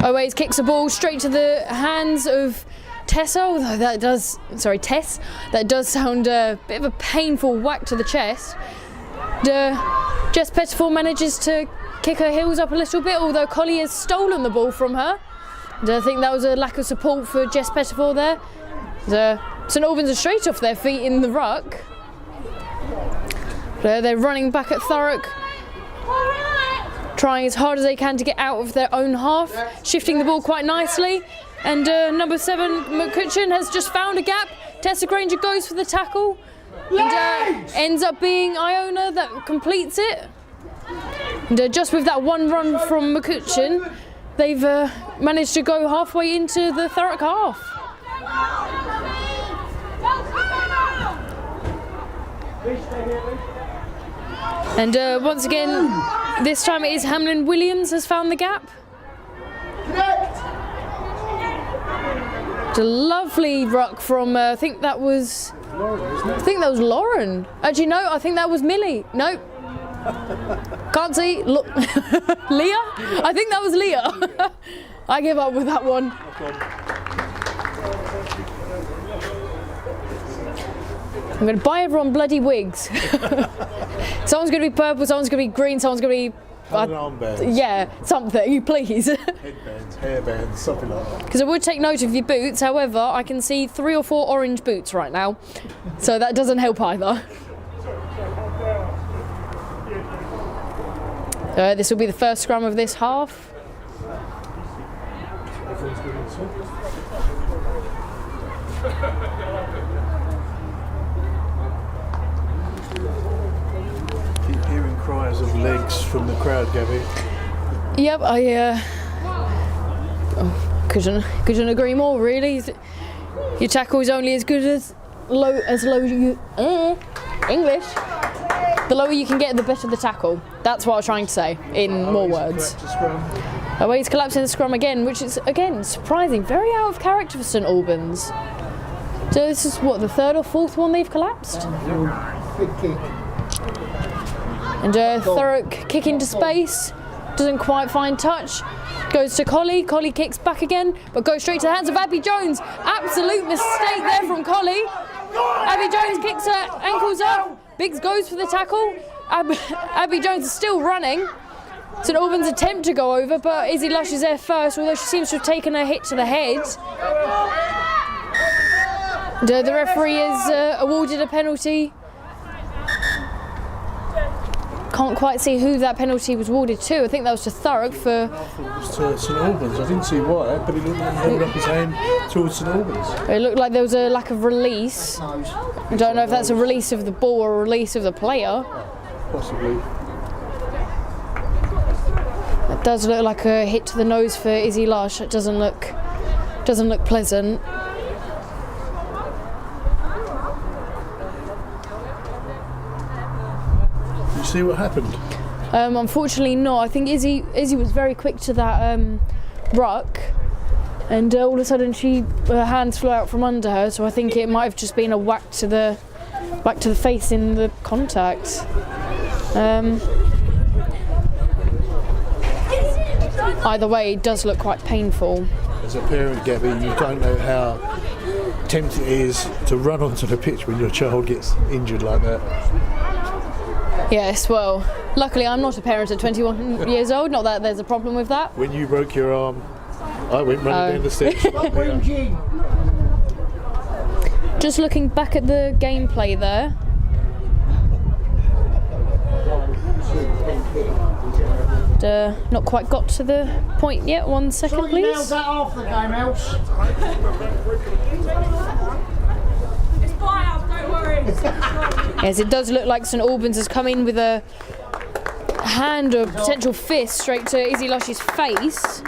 Always kicks the ball straight to the hands of Tessa, although Tess. That does sound a bit of a painful whack to the chest. Jess Pettifor manages to kick her heels up a little bit, although Collie has stolen the ball from her. And I think that was a lack of support for Jess Pettifor there. St Albans are straight off their feet in the ruck. They're running back at Thurrock, trying as hard as they can to get out of their own half, shifting the ball quite nicely. And number 7, McCutcheon, has just found a gap. Tessa Granger goes for the tackle, and ends up being Iona that completes it. And just with that one run from McCutcheon, they've managed to go halfway into the Thurrock half. And once again, this time it is Hamlin Williams has found the gap. It's a lovely ruck from I think that was Lauren. Actually, no, I think that was Millie. Nope. Can't see. Look, Leah. I think that was Leah. I give up with that one. I'm going to buy everyone bloody wigs. Someone's going to be purple, someone's going to be green, someone's going to be... armbands. Yeah, something, please. Headbands, hairbands, something like that. Because I would take note of your boots, however, I can see 3 or 4 orange boots right now. So that doesn't help either. This will be the first scrum of this half. Keep hearing cries of legs from the crowd, Gabby. Yep, I couldn't agree more, really. Your tackle is only as good as low you English. The lower you can get, the better the tackle. That's what I was trying to say in more words. Oh, he's collapsing the scrum again, which is again surprising. Very out of character for St Albans. So this is what, the 3rd or 4th one they've collapsed? Big kick. And Thurrock kick into space, doesn't quite find touch, goes to Collie, Collie kicks back again, but goes straight to the hands of Abby Jones. Absolute mistake there from Collie. Abby Jones kicks her ankles up, Biggs goes for the tackle, Abby Jones is still running. St Albans attempt to go over, but Izzy Lush is there first, although she seems to have taken a hit to the head. The referee has awarded a penalty. Can't quite see who that penalty was awarded to. I think that was to Thurrock for... I thought it was to St Albans. I didn't see why, but he looked like he held up his hand towards St Albans. It looked like there was a lack of release. I don't know if that's a release of the ball or a release of the player. Possibly. It does look like a hit to the nose for Izzy Lush. It doesn't look pleasant. You see what happened? Unfortunately not. I think Izzy was very quick to that ruck, and all of a sudden her hands flew out from under her, so I think it might have just been a whack to the face in the contact. Either way, it does look quite painful. As a parent, Gabby, you don't know how tempting it is to run onto the pitch when your child gets injured like that. Yes, well, luckily I'm not a parent at 21 years old, not that there's a problem with that. When you broke your arm, I went running down the steps. Just looking back at the gameplay there. Not quite got to the point yet. 1 second, please. Nailed that off the game, else. It's buyout, don't worry. Yes, it does look like St Albans has come in with a hand or potential fist straight to Izzy Lush's face.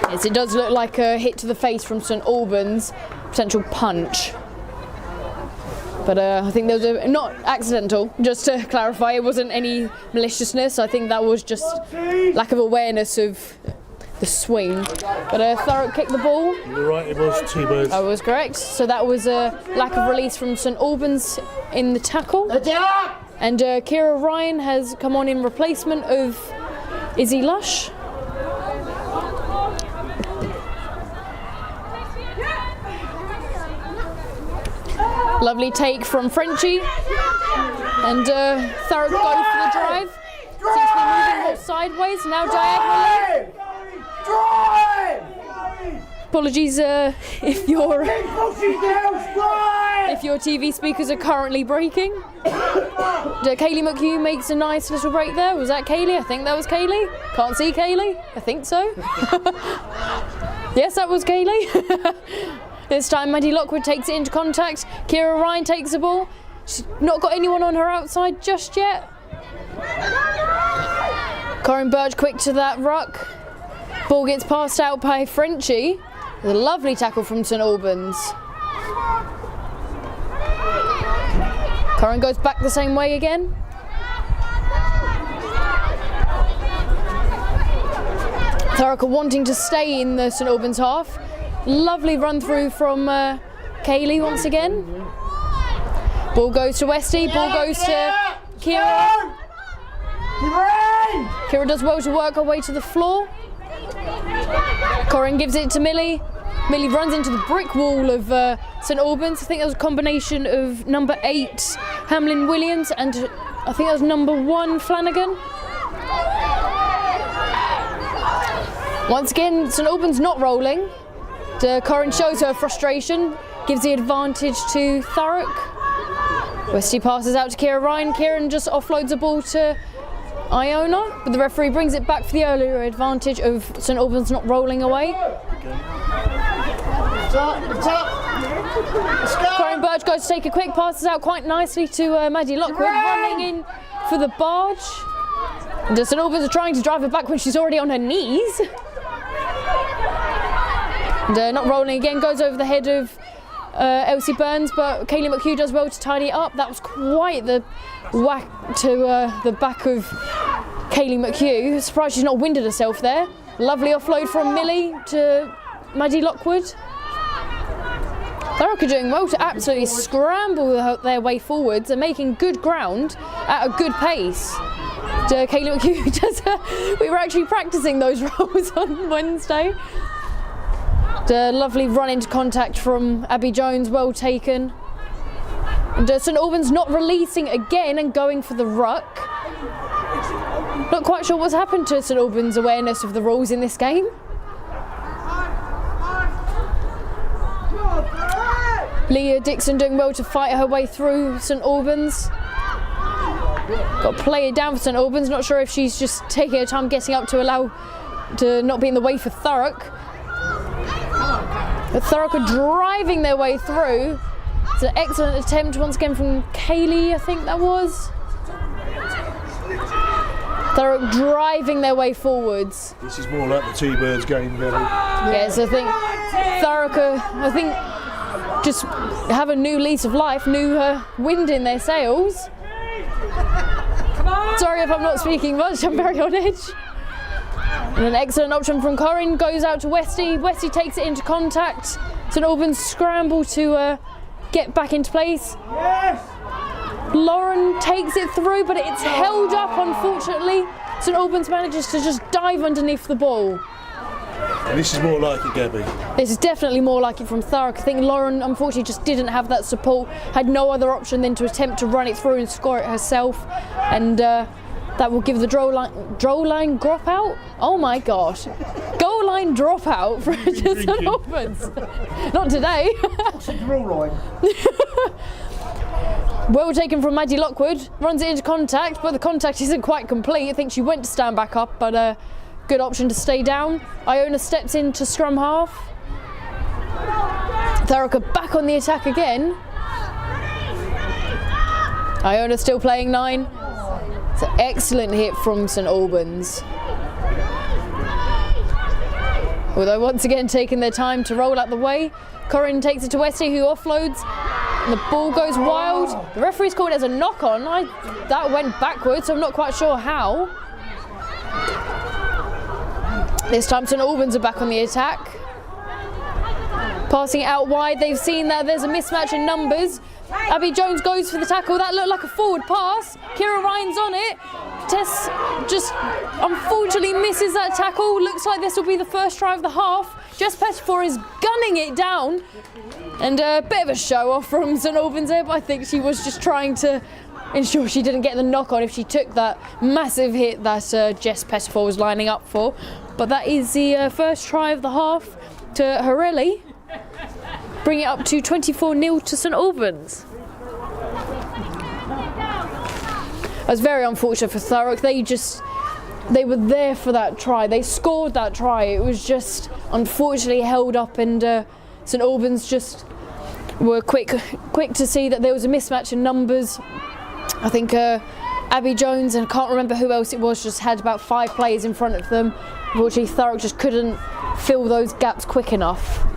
Yes, it does look like a hit to the face from St Albans, potential punch. But I think there was not accidental, just to clarify, it wasn't any maliciousness. I think that was just lack of awareness of the swing. But Thurrock kicked the ball. You're right, it was T-Birds. I was correct. So that was a lack of release from St Albans in the tackle. And Kira Ryan has come on in replacement of Izzy Lush. Lovely take from Frenchie, and Thurrock go for the drive. Seems to be moving more sideways, now diagonally. Apologies if your TV speakers are currently breaking. Kaylee McHugh makes a nice little break there. Was that Kaylee? I think that was Kaylee. Can't see Kaylee. I think so. Yes, that was Kaylee. This time Maddie Lockwood takes it into contact. Kira Ryan takes the ball. She's not got anyone on her outside just yet. Corinne Birch quick to that ruck. Ball gets passed out by Frenchie. With a lovely tackle from St Albans. Corinne goes back the same way again. Thurrock wanting to stay in the St Albans half. Lovely run through from Kaylee once again. Ball goes to Westy, ball goes to Kira. Kira does well to work her way to the floor. Corinne gives it to Millie. Millie runs into the brick wall of St Albans. I think that was a combination of number 8 Hamlin Williams and I think that was number 1 Flanagan. Once again, St Albans not rolling. Corinne shows her frustration, gives the advantage to Thurrock. Westy passes out to Kira Ryan. Kieran just offloads the ball to Iona, but the referee brings it back for the earlier advantage of St Albans not rolling away. Corinne Birch goes to take a quick, passes out quite nicely to Maddie Lockwood, running in for the barge. And St Albans are trying to drive her back when she's already on her knees. And not rolling again, goes over the head of Elsie Burns, but Kaylee McHugh does well to tidy it up. That was quite the whack to the back of Kaylee McHugh. Surprised she's not winded herself there. Lovely offload from Millie to Maddie Lockwood. Thurrock are doing well to absolutely scramble their way forwards and making good ground at a good pace. Kaylee McHugh does. We were actually practicing those rolls on Wednesday. The lovely run into contact from Abby Jones, well taken. And St Albans not releasing again and going for the ruck. Not quite sure what's happened to St Albans' awareness of the rules in this game. Leah Dixon doing well to fight her way through St Albans. Got to play it down for St Albans. Not sure if she's just taking her time getting up to allow to not be in the way for Thurrock. But Thurrock are driving their way through. It's an excellent attempt once again from Kaylee, I think that was. Thurrock driving their way forwards. This is more like the T-Birds game, Gabby. Yes, I think Thurrock just have a new lease of life, new wind in their sails. Sorry if I'm not speaking much, I'm very on edge. And an excellent option from Corinne goes out to Westy. Westy takes it into contact. St Albans scramble to get back into place. Lauren takes it through, but it's held up, unfortunately. St Albans manages to just dive underneath the ball. And this is more like it, Gabby. This is definitely more like it from Thurrock. I think Lauren, unfortunately, just didn't have that support, had no other option than to attempt to run it through and score it herself. And that will give the goal line dropout. Oh my gosh. Goal line dropout for St Albans. Not today. What's the draw line? Well taken from Maddie Lockwood, runs it into contact, but the contact isn't quite complete. I think she went to stand back up, but good option to stay down. Iona steps into scrum half. Thurrock are back on the attack again. Iona still playing 9. It's an excellent hit from St Albans. Although once again taking their time to roll out the way. Corinne takes it to Westy, who offloads. And the ball goes wild. The referee's called it as a knock-on. That went backwards, so I'm not quite sure how. This time St Albans are back on the attack. Passing it out wide. They've seen that there's a mismatch in numbers. Abby Jones goes for the tackle. That looked like a forward pass. Kira Ryan's on it. Tess just unfortunately misses that tackle. Looks like this will be the first try of the half. Jess Pettifor is gunning it down. And a bit of a show off from St Albans there, but I think she was just trying to ensure she didn't get the knock on if she took that massive hit that Jess Pettifor was lining up for. But that is the first try of the half to Horelli. Bring it up to 24-0 to St Albans. It was very unfortunate for Thurrock. They were there for that try. They scored that try. It was just unfortunately held up, and St Albans just were quick to see that there was a mismatch in numbers. I think Abby Jones, and I can't remember who else it was, just had about 5 players in front of them. Unfortunately, Thurrock just couldn't fill those gaps quick enough.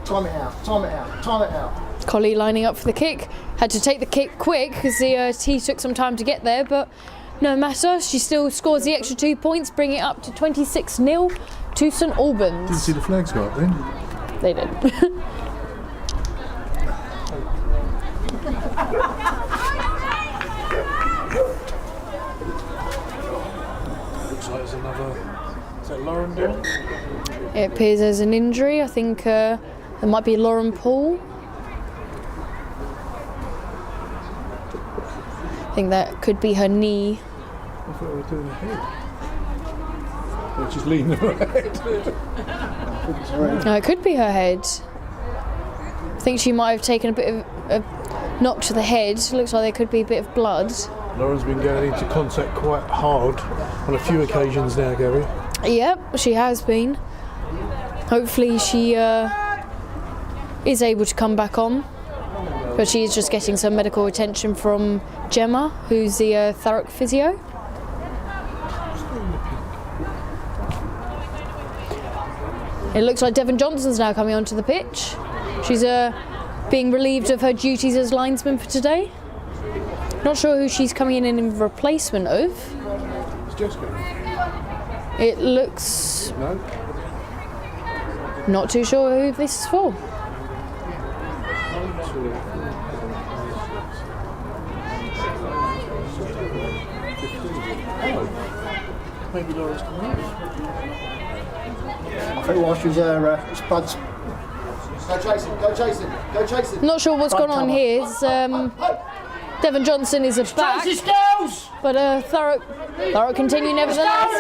Time it out, time it out, time it out. Collie lining up for the kick. Had to take the kick quick because the tee took some time to get there, but no matter. She still scores the extra 2 points, bringing it up to 26-0 to St Albans. Didn't see the flags go up then. They did. Looks like there's another. Is that Lauren down? It appears there's an injury. I think it might be Lauren Paul. I think that could be her knee. I thought we were doing her head. They're just leaning her head. No, it could be her head. I think she might have taken a bit of a knock to the head. Looks like there could be a bit of blood. Lauren's been going into contact quite hard on a few occasions now, Gary. Yep, she has been. Hopefully she is able to come back on. But she is just getting some medical attention from Gemma, who's the Thurrock physio. It looks like Devon Johnson's now coming onto the pitch. She's being relieved of her duties as linesman for today. Not sure who she's coming in replacement of. It's Jessica. It looks... No? Not too sure who this is for. Maybe Laura's coming out. I think while she was there, Spuds Go chase him, go chase him, go chase him. Not sure what's gone on here. It's, Devon Johnson is a back, but Thurrock continue nevertheless.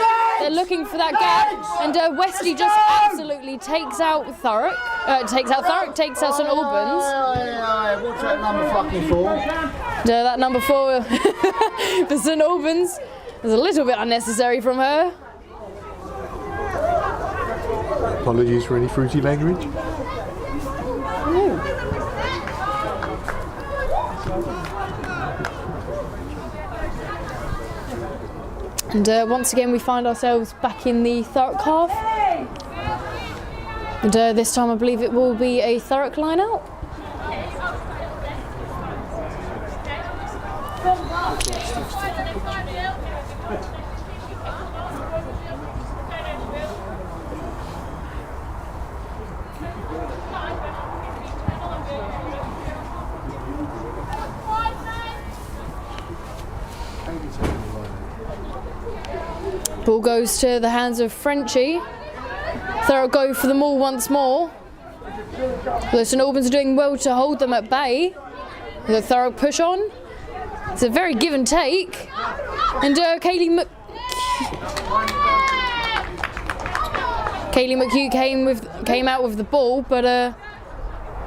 They're looking for that gap, and Wesley just absolutely takes out Thurrock. Takes out St Albans. What's that number fucking for? That number 4 for St Albans is a little bit unnecessary from her. Apologies for any fruity language. And once again we find ourselves back in the Thurrock half. And this time I believe it will be a Thurrock line out. Ball goes to the hands of Frenchie. Thurrock go for the maul once more. The St Albans are doing well to hold them at bay. The Thurrock push on. It's a very give and take. And Kaylee McHugh came out with the ball, but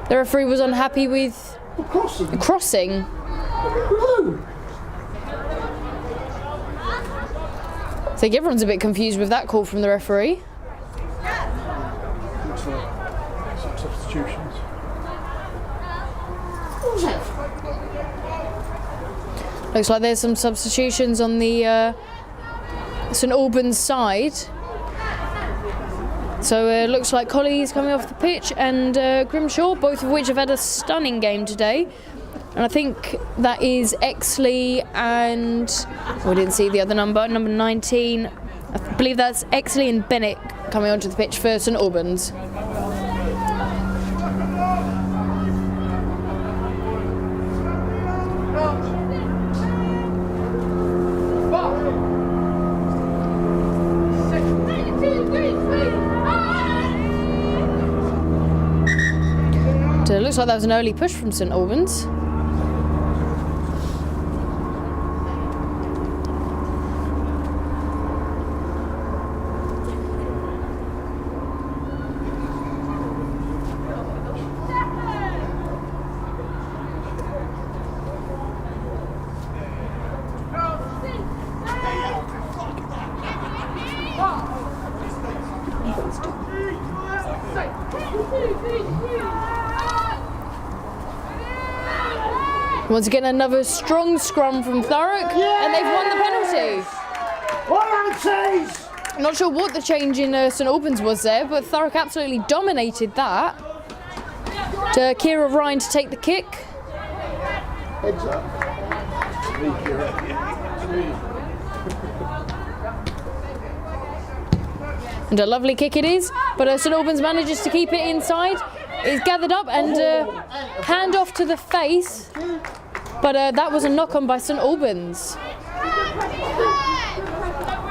the referee was unhappy with the crossing. I think everyone's a bit confused with that call from the referee. Some substitutions. Looks like there's some substitutions on the St Albans side. So it looks like Colley's coming off the pitch and Grimshaw, both of which have had a stunning game today. And I think that is Exley and, we didn't see the other number 19. I believe that's Exley and Bennett coming onto the pitch for St Albans. So it looks like that was an early push from St Albans. Once again, another strong scrum from Thurrock, and they've won the penalty. I'm not sure what the change in St Albans was there, but Thurrock absolutely dominated that. To Kira Ryan to take the kick. Heads up. And a lovely kick it is, but St Albans manages to keep it inside. It's gathered up and hand off to the face, but that was a knock on by St Albans.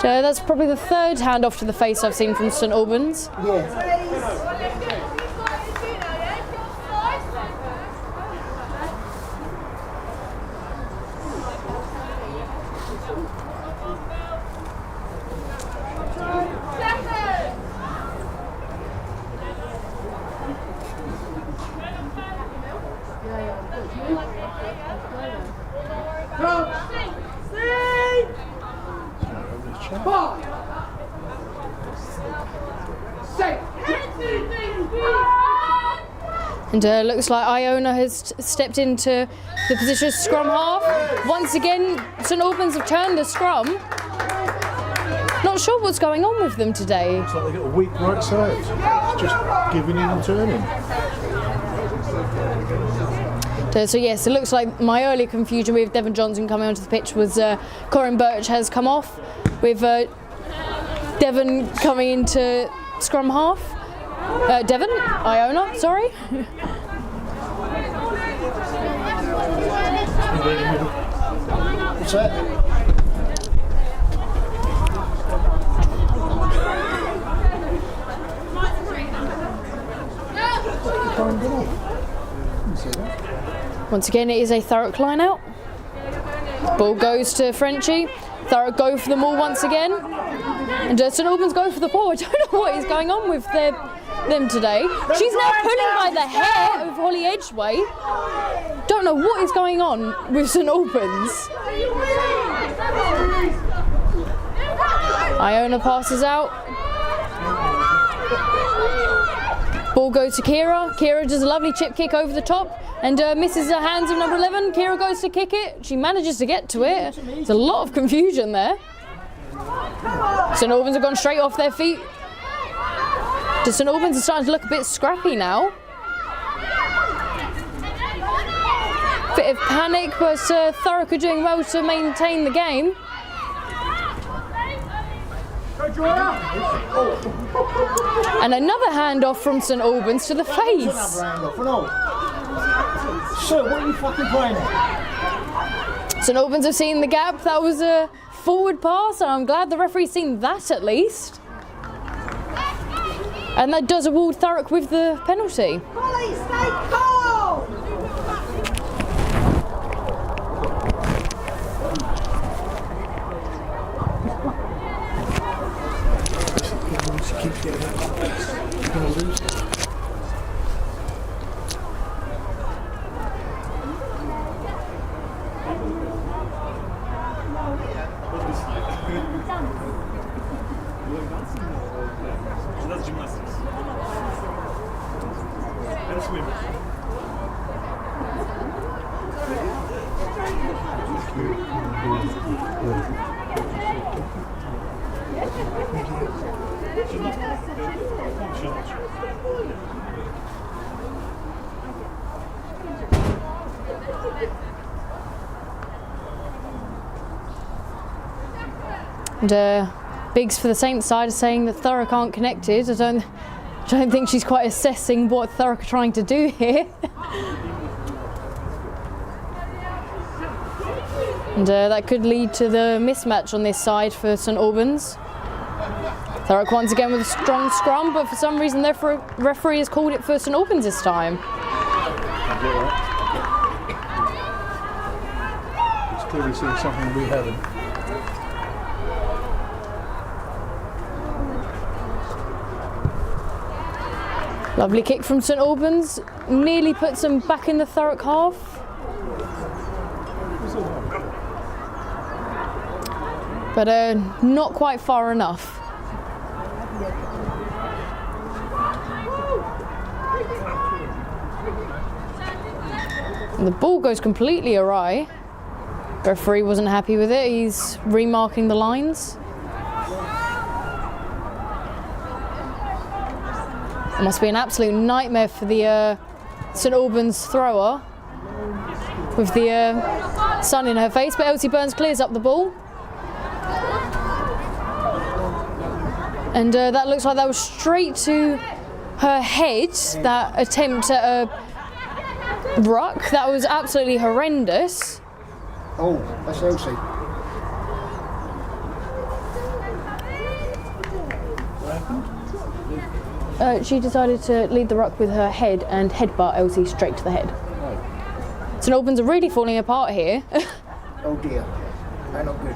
So that's probably the third hand off to the face I've seen from St Albans. And looks like Iona has stepped into the position of scrum half. Once again, St Albans have turned the scrum. Not sure what's going on with them today. Looks like they've got a weak right side. It's just giving in and turning. So yes, it looks like my earlier confusion with Devon Johnson coming onto the pitch was Corin Birch has come off, with Devon coming into scrum half. Devon? Iona, sorry. What's that? Once again, it is a Thurrock line out. Ball goes to Frenchie. Thurrock go for them all once again. And St Albans go for the ball. I don't know what is going on with them today. She's now pulling by the hair of Holly Edgeway. Don't know what is going on with St Albans. Iona passes out. Ball goes to Kira. Kira does a lovely chip kick over the top and misses the hands of number 11. Kira goes to kick it. She manages to get to it. There's a lot of confusion there. St Albans have gone straight off their feet. St Albans are starting to look a bit scrappy now. Bit of panic, but Thurrock are doing well to maintain the game. And another handoff from St Albans to the face. Sir, what are you fucking playing at? St Albans have seen the gap. That was a forward pass, and I'm glad the referee's seen that at least. And that does award Thurrock with the penalty. Holly, stay calm! And Biggs for the Saints side is saying that Thurrock aren't connected. I don't think she's quite assessing what Thurrock are trying to do here. And that could lead to the mismatch on this side for St Albans. Thurrock once again with a strong scrum, but for some reason their referee has called it for St Albans this time. He's clearly seen something we haven't. Lovely kick from St Albans, nearly puts them back in the Thurrock half. But not quite far enough. And the ball goes completely awry. Referee wasn't happy with it, he's remarking the lines. It must be an absolute nightmare for the St Albans thrower with the sun in her face, but Elsie Burns clears up the ball. And that looks like that was straight to her head, that attempt at a ruck. That was absolutely horrendous. Oh, that's Elsie. She decided to lead the ruck with her head and headbutt Elsie straight to the head. St Albans are really falling apart here. Oh dear, they're not good.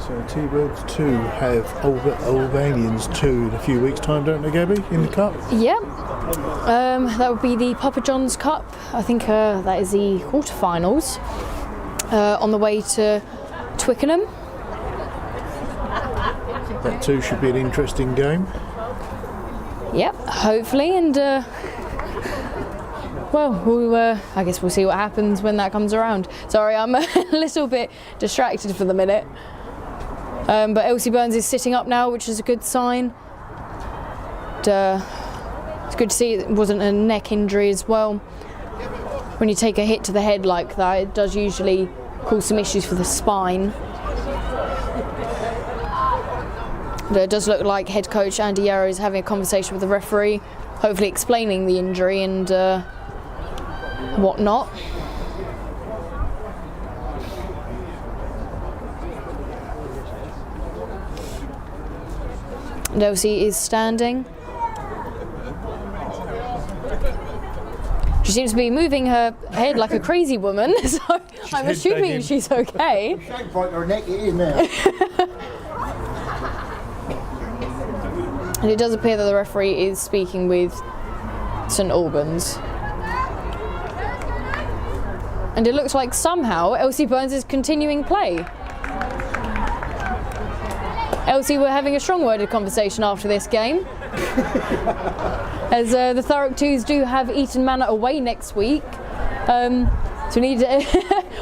So T-Birds 2 have Albanians 2 in a few weeks' time, don't they, Gabby, in the cup? Yeah, that would be the Papa John's Cup. I think that is the quarterfinals on the way to Twickenham. That too should be an interesting game. Yep, hopefully, and well, I guess we'll see what happens when that comes around. Sorry, I'm a little bit distracted for the minute. But Elsie Burns is sitting up now, which is a good sign. And, it's good to see it wasn't a neck injury as well. When you take a hit to the head like that, it does usually cause some issues for the spine. But it does look like head coach Andy Yarrow is having a conversation with the referee, hopefully explaining the injury and whatnot. And Elsie is standing. She seems to be moving her head like a crazy woman, so I'm assuming she's okay. Don't break her neck, it is now. And it does appear that the referee is speaking with St Albans. And it looks like somehow Elsie Burns is continuing play. Elsie, we're having a strong-worded conversation after this game. As the Thurrock 2s do have Eton Manor away next week. So we need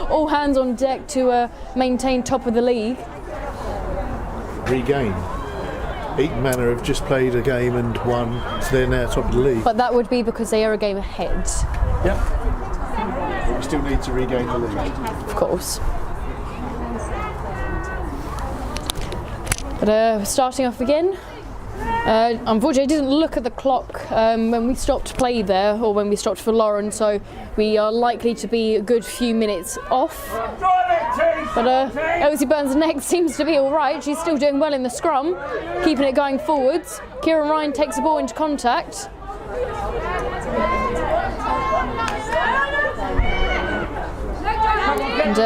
all hands on deck to maintain top of the league. Regain. Eton Manor have just played a game and won, so they're now top of the league. But that would be because they are a game ahead. Yep. But we still need to regain the league. Of course. But starting off again. Unfortunately, I didn't look at the clock when we stopped play there, or when we stopped for Lauren, so we are likely to be a good few minutes off. But Elsie Burns' neck seems to be all right. She's still doing well in the scrum, keeping it going forwards. Kieran Ryan takes the ball into contact. And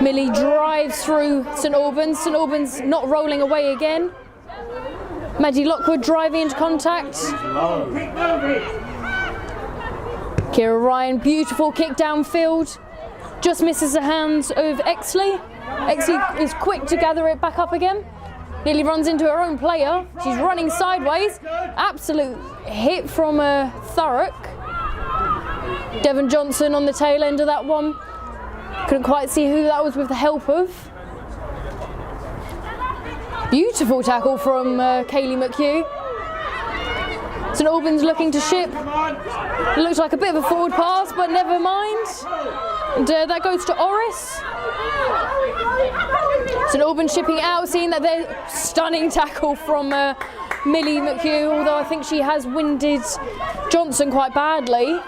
Millie drives through St Albans. St Albans not rolling away again. Maddie Lockwood driving into contact. Kira Ryan, beautiful kick downfield. Just misses the hands of Exley. Exley is quick to gather it back up again. Nearly runs into her own player. She's running sideways. Absolute hit from Thurrock. Devon Johnson on the tail end of that one. Couldn't quite see who that was with the help of. Beautiful tackle from Kaylee McHugh. St Albans looking to ship. It looks like a bit of a forward pass, but never mind. And that goes to Orris. St Albans shipping out, seeing that they're stunning tackle from Millie McHugh, although I think she has winded Johnson quite badly.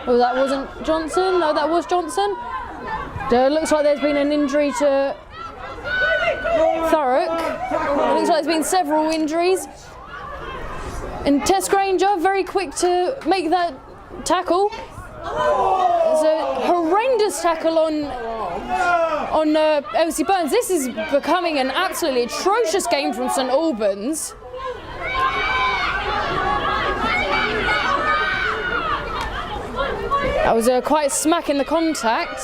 Oh, that wasn't Johnson. No, that was Johnson. Looks like there's been an injury to Thurrock. It looks like there's been several injuries. And Tess Granger very quick to make that tackle. It's a horrendous tackle on Elsie Burns. This is becoming an absolutely atrocious game from St Albans. That was quite a smack in the contact.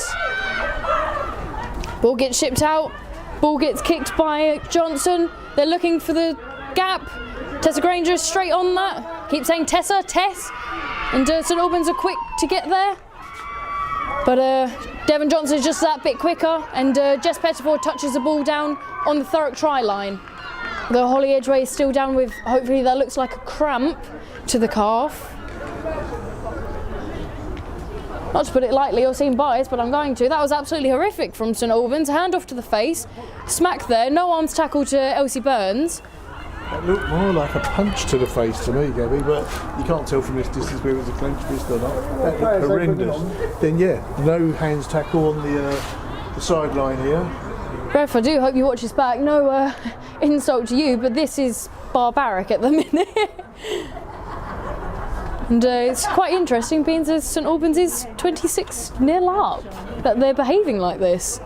Ball gets shipped out. Ball gets kicked by Johnson. They're looking for the gap. Tessa Granger is straight on that. Keep saying Tessa, Tess. And St Albans are quick to get there. But Devon Johnson is just that bit quicker. And Jess Pettiford touches the ball down on the Thurrock try line. The Holly Edgway is still down with, hopefully that looks like a cramp to the calf. Not to put it lightly or seem biased, but I'm going to. That was absolutely horrific from St Albans. Hand off to the face, smack there, no arms tackle to Elsie Burns. That looked more like a punch to the face to me, Gabby, but you can't tell from this distance whether it was a clenched fist or not. That looked horrendous. Then yeah, no hands tackle on the sideline here. Ref, I do hope you watch this back. No insult to you, but this is barbaric at the minute. And it's quite interesting, being that St Albans is 26-0 up, that they're behaving like this.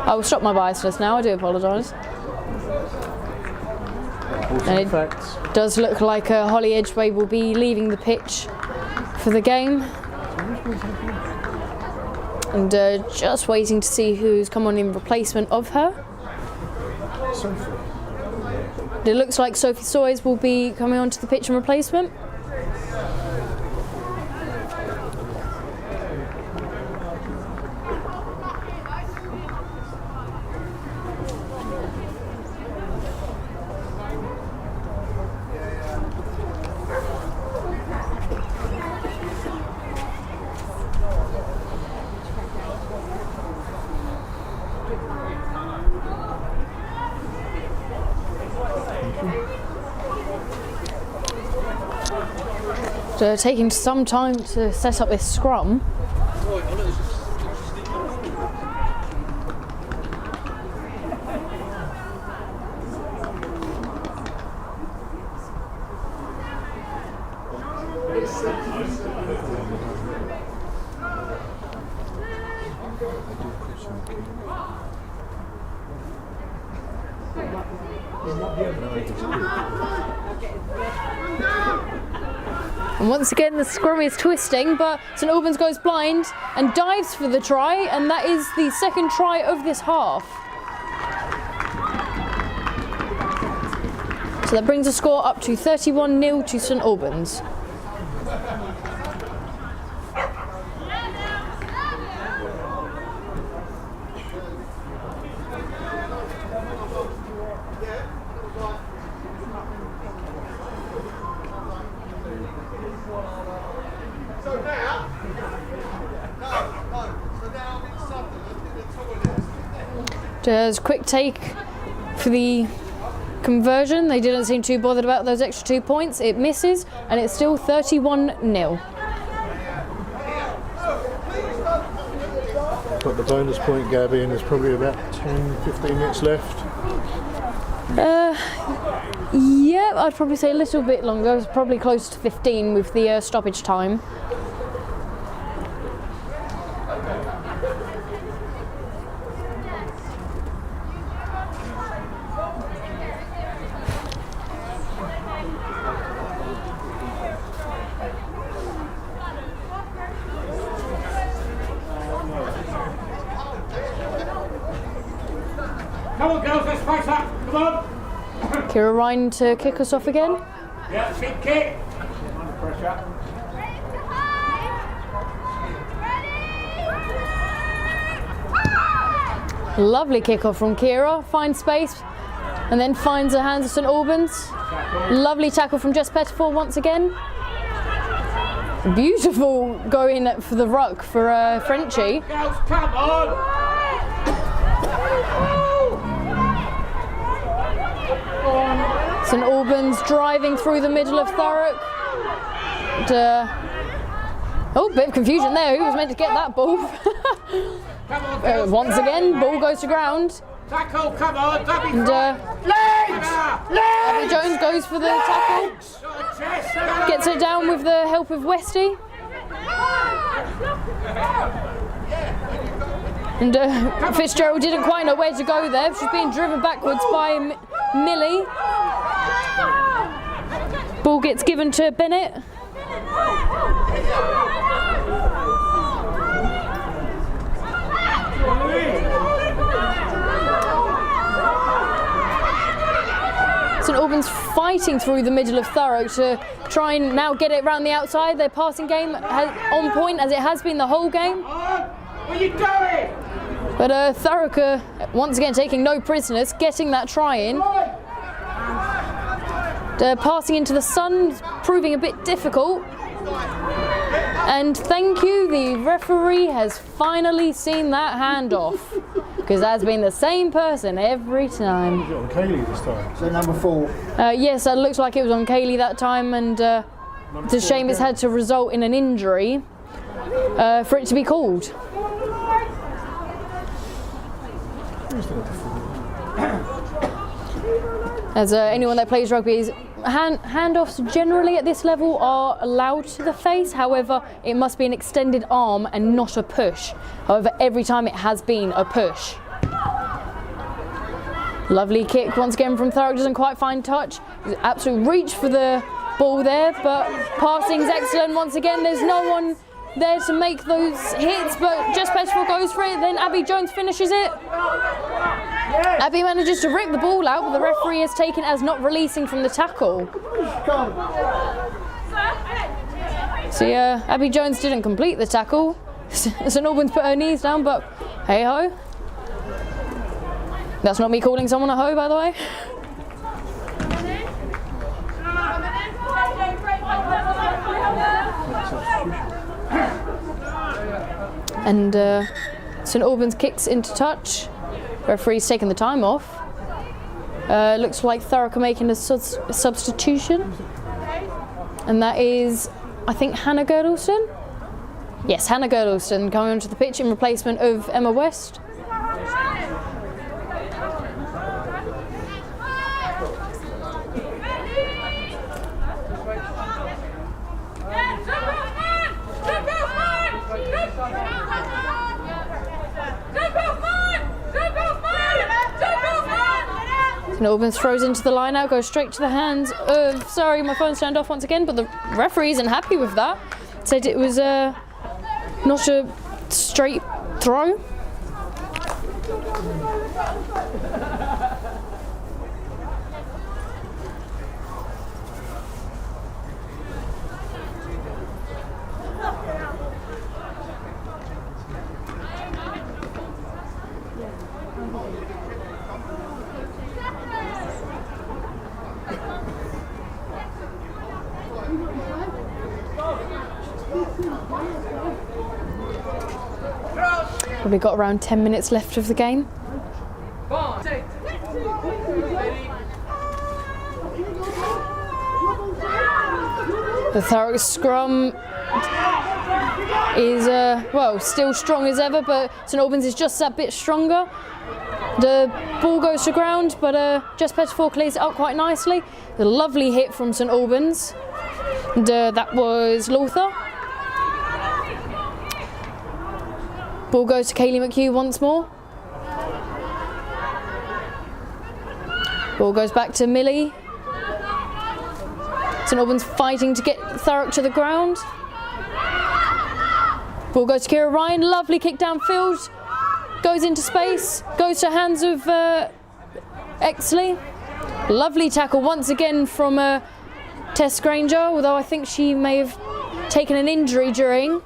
I will stop my biasness now, I do apologise. And it does look like Holly Edgway will be leaving the pitch for the game. And just waiting to see who's come on in replacement of her. It looks like Sophie Soys will be coming onto the pitch in replacement. So taking some time to set up this scrum. And once again the scrum is twisting, but St Albans goes blind and dives for the try, and that is the second try of this half. So that brings the score up to 31-0 to St Albans. Does quick take for the conversion. They didn't seem too bothered about those extra 2 points. It misses, and it's still 31-0. Got the bonus point, Gabby, and there's probably about 10-15 minutes left. Yeah, I'd probably say a little bit longer. It's probably close to 15 with the stoppage time. Come on, girls, let's face up. Come on. Kira Ryan to kick us off again. Yeah, big kick. Under pressure. Lovely kick-off from Kira. Finds space and then finds the hands of St Albans. Lovely tackle from Jess Pettifor once again. Beautiful going for the ruck for Frenchie. Girls, come on. St Albans driving through the middle of Thurrock. Oh, bit of confusion there. Who was meant to get that ball? Once again, ball goes to ground. Tackle, come on, And Abby Jones goes for the tackle. Gets it down with the help of Westy. And Fitzgerald didn't quite know where to go there. She's being driven backwards by Millie. Ball gets given to Bennett. St Albans fighting through the middle of Thurrock to try and now get it around the outside. Their passing game on point as it has been the whole game. What are you doing? But Thurrock once again taking no prisoners, getting that try in. Passing into the sun, proving a bit difficult. And thank you, the referee has finally seen that handoff, because that's been the same person every time. Was it on Kaylee this time? So number 4. Yes, it looks like it was on Kaylee that time, and it's a shame it's had to result in an injury for it to be called. As anyone that plays rugby is handoffs generally at this level are allowed to the face. However, it must be an extended arm and not a push. However, every time it has been a push. Lovely kick once again from Thurrock, doesn't quite find touch. Absolute reach for the ball there, but passing's excellent once again. There's no one there to make those hits, but Jess Pettifor goes for it, then Abby Jones finishes it. Abby manages to rip the ball out, but the referee has taken it as not releasing from the tackle. So yeah, Abby Jones didn't complete the tackle. St Albans put her knees down, but hey ho. That's not me calling someone a hoe, by the way. And St Albans kicks into touch. Referee's taking the time off. Looks like Thurrock are making a substitution. And that is, I think, Hannah Girdleston? Yes, Hannah Girdleston coming onto the pitch in replacement of Emma West. St Albans throws into the line out, goes straight to the hands of, sorry, my phone's turned off once again, but the referee isn't happy with that. Said it was not a straight throw. Probably got around 10 minutes left of the game. The Thurrock scrum is, well, still strong as ever, but St Albans is just that bit stronger. The ball goes to ground, but Jess Pettifor clears it up quite nicely. A lovely hit from St Albans. And that was Luther. Ball goes to Kaylee McHugh once more. Ball goes back to Millie. St Albans fighting to get Thurrock to the ground. Ball goes to Kira Ryan. Lovely kick downfield. Goes into space. Goes to hands of Exley. Lovely tackle once again from Tess Granger, although I think she may have taken an injury during.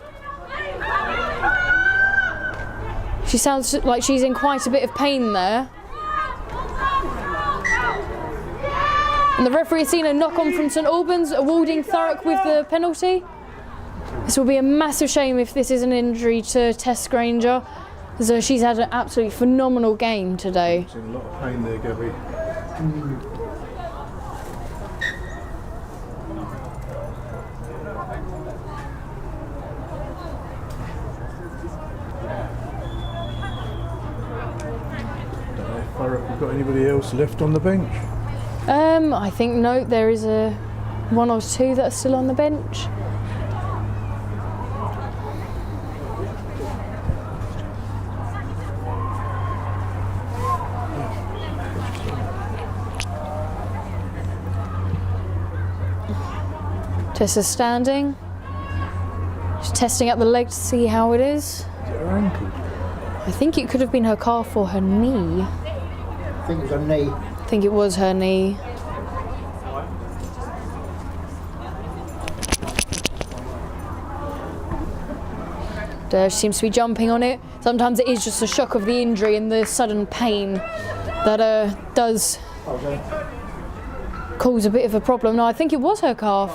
She sounds like she's in quite a bit of pain there. And the referee has seen a knock-on from St Albans, awarding Thurrock with the penalty. This will be a massive shame if this is an injury to Tess Granger, as she's had an absolutely phenomenal game today. She's in a lot of pain there, Gabby. Thurrock, have got anybody else left on the bench? I think no, there is one or two that are still on the bench. Tessa's standing. She's testing out the leg to see how it is. Is it her ankle? I think it could have been her calf or her knee. I think it was a knee. I think it was her knee. She seems to be jumping on it. Sometimes it is just the shock of the injury and the sudden pain that does cause a bit of a problem. No, I think it was her calf.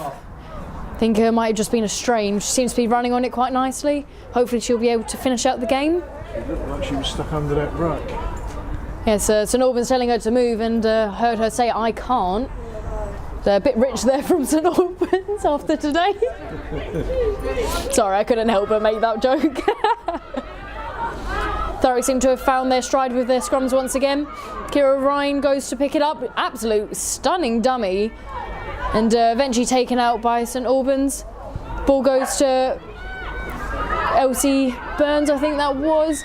I think it might have just been a strain. She seems to be running on it quite nicely. Hopefully she'll be able to finish out the game. It looked like she was stuck under that ruck. Yes, St Albans telling her to move, and heard her say, "I can't." A bit rich there from St Albans after today. Sorry, I couldn't help but make that joke. Thurrock seem to have found their stride with their scrums once again. Kira Ryan goes to pick it up. Absolute stunning dummy. And eventually taken out by St Albans. Ball goes to Elsie Burns, I think that was.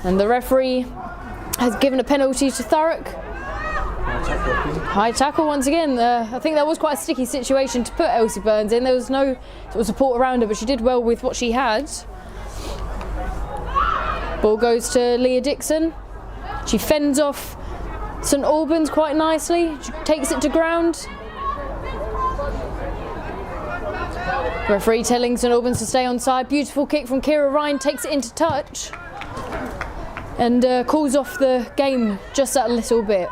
And the referee has given a penalty to Thurrock. High tackle once again. I think that was quite a sticky situation to put Elsie Burns in. There was no sort of support around her, but she did well with what she had. Ball goes to Leah Dixon. She fends off St Albans quite nicely. She takes it to ground. Referee telling St Albans to stay on side. Beautiful kick from Kira Ryan, takes it into touch and calls off the game just that little bit.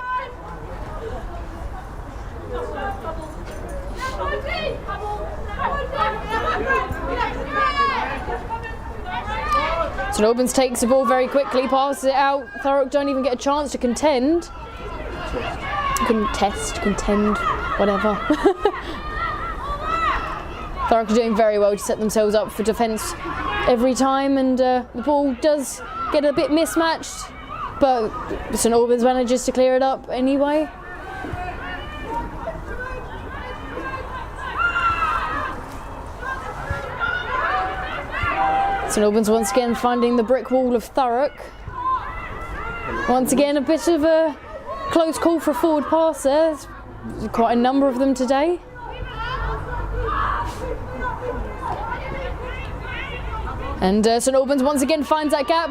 St Albans takes the ball very quickly, passes it out. Thurrock don't even get a chance to contend. Contend, whatever. Thurrock are doing very well to set themselves up for defence every time, and the ball does get a bit mismatched, but St Albans manages to clear it up anyway. St Albans once again finding the brick wall of Thurrock. Once again a bit of a close call for a forward pass there. There's quite a number of them today. And St Albans once again finds that gap.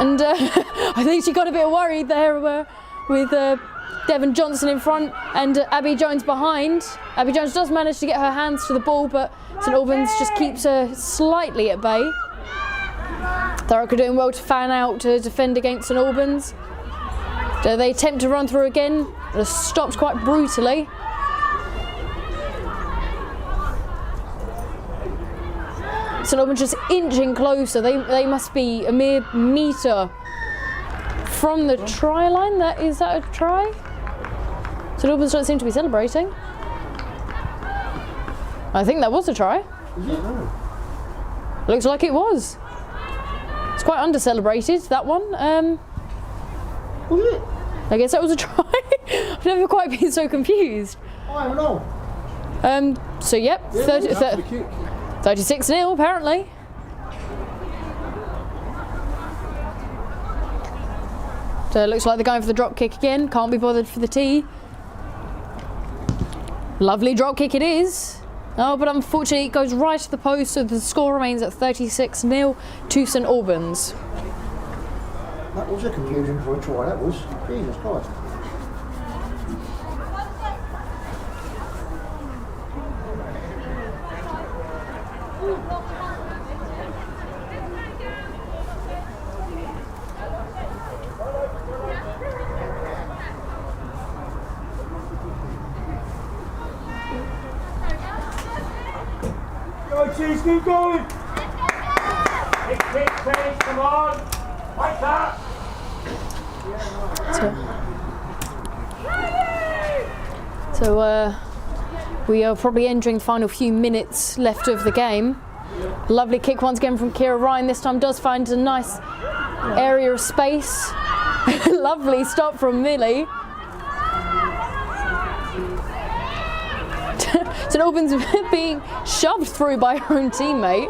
And I think she got a bit worried there with Devon Johnson in front and Abby Jones behind. Abby Jones does manage to get her hands to the ball, but St Albans just keeps her slightly at bay. Thurrock are doing well to fan out to defend against St Albans. They attempt to run through again, but are stopped quite brutally. St Albans just inching closer. They must be a mere metre from the try line. Is that a try? St Albans don't seem to be celebrating. I think that was a try. Looks like it was. It's quite under-celebrated, that one. Was it? I guess that was a try. I've never quite been so confused. I don't know. So yep, 36-0 apparently. So it looks like they're going for the drop kick again. Can't be bothered for the tee. Lovely drop kick it is. Oh, but unfortunately it goes right to the post, so the score remains at 36-0 to St Albans. That was a confusion for a try, that was. Jesus Christ. Go, Cheese, keep going! Kick, Cheese, come on! Like that! So we are probably entering the final few minutes left of the game. Lovely kick once again from Kira Ryan. This time does find a nice area of space. Lovely stop from Millie. St Albans being shoved through by her own teammate.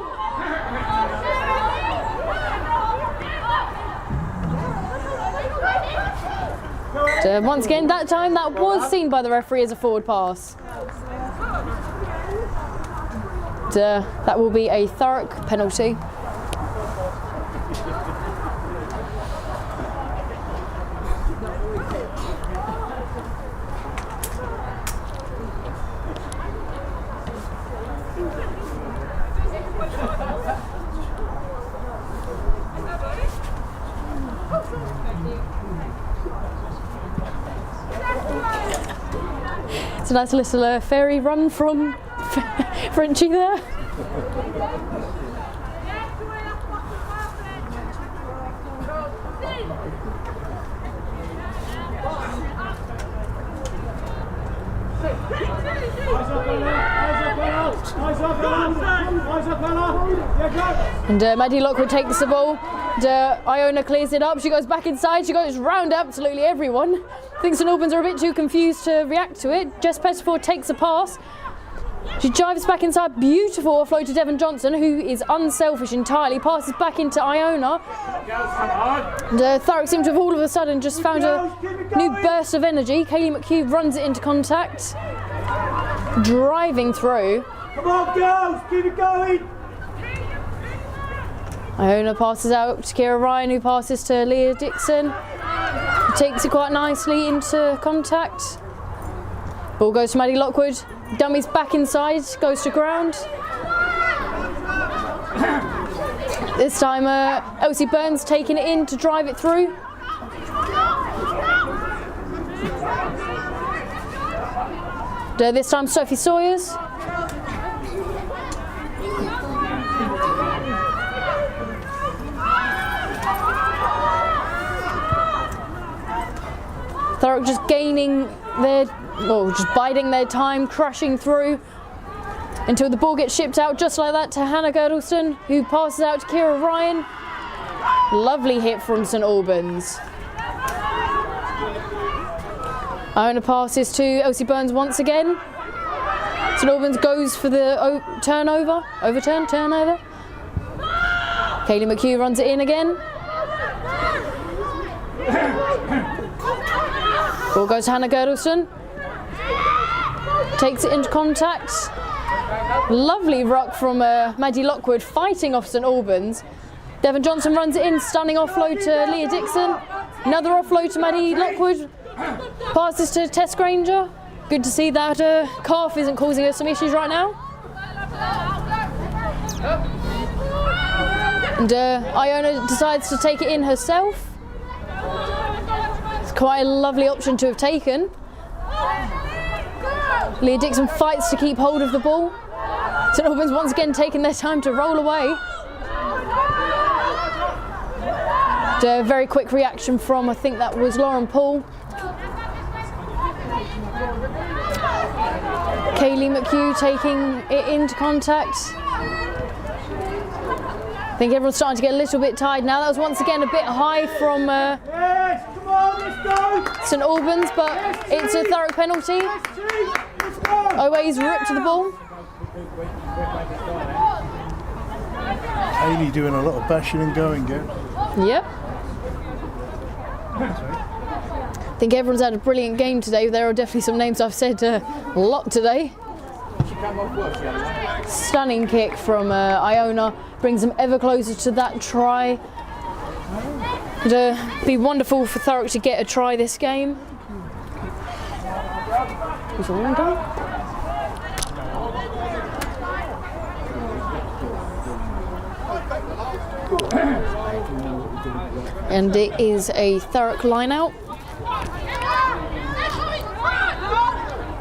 Once again, that time that was seen by the referee as a forward pass. That will be a Thurrock penalty. It's a nice little fairy run from Frenchie there. And Maddie Lockwood takes the ball. Iona clears it up. She goes back inside. She goes round absolutely everyone. I think St Albans are a bit too confused to react to it. Jess Pettiford takes a pass. She drives back inside. Beautiful offload to Devon Johnson, who is unselfish entirely. Passes back into Iona. And Thurrock seem to have all of a sudden just found a new burst of energy. Kaylee McHugh runs it into contact. Driving through. Come on, girls, keep it going! Iona passes out to Kira Ryan, who passes to Leah Dixon. Takes it quite nicely into contact. Ball goes to Maddie Lockwood. Dummies back inside, goes to ground. This time Elsie Burns taking it in to drive it through. This time Sophie Sawyers. Thurrock just just biding their time, crushing through until the ball gets shipped out just like that to Hannah Girdleston, who passes out to Kira Ryan. Lovely hit from St Albans. Iona passes to Elsie Burns once again. St Albans goes for the turnover. Kaylee McHugh runs it in again. Ball goes to Hannah Girdleston. Takes it into contact. Lovely ruck from Maddie Lockwood fighting off St Albans. Devon Johnson runs it in, stunning offload to Leah Dixon. Another offload to Maddie Lockwood. Passes to Tess Granger. Good to see that calf isn't causing her some issues right now. And Iona decides to take it in herself. It's quite a lovely option to have taken. Leah Dixon fights to keep hold of the ball. St Albans once again taking their time to roll away. And a very quick reaction from, I think that was Lauren Paul. Kaylee McHugh taking it into contact. I think everyone's starting to get a little bit tired now. That was once again a bit high from St Albans, but it's a Thurrock penalty. Always ripped to the ball. Hayley doing a lot of bashing and going, Gav. Yep. I think everyone's had a brilliant game today. There are definitely some names I've said a lot today. Stunning kick from Iona, brings them ever closer to that try. It'd be wonderful for Thurrock to get a try this game. Is it all done? And it is a Thurrock line out.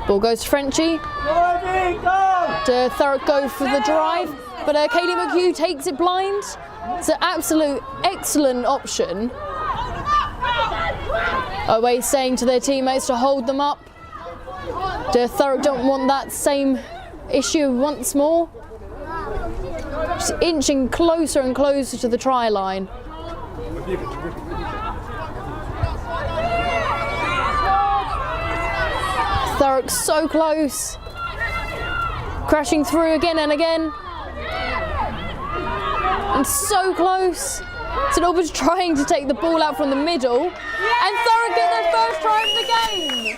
Ball goes to Frenchie. Thurrock go for the drive, but Kaylee McHugh takes it blind. It's an absolute excellent option. Always saying to their teammates to hold them up. Thurrock don't want that same issue once more. Just inching closer and closer to the try line. Thurrock so close. Crashing through again and again. And so close. St Albans trying to take the ball out from the middle. And Thurrock get their first try of the game.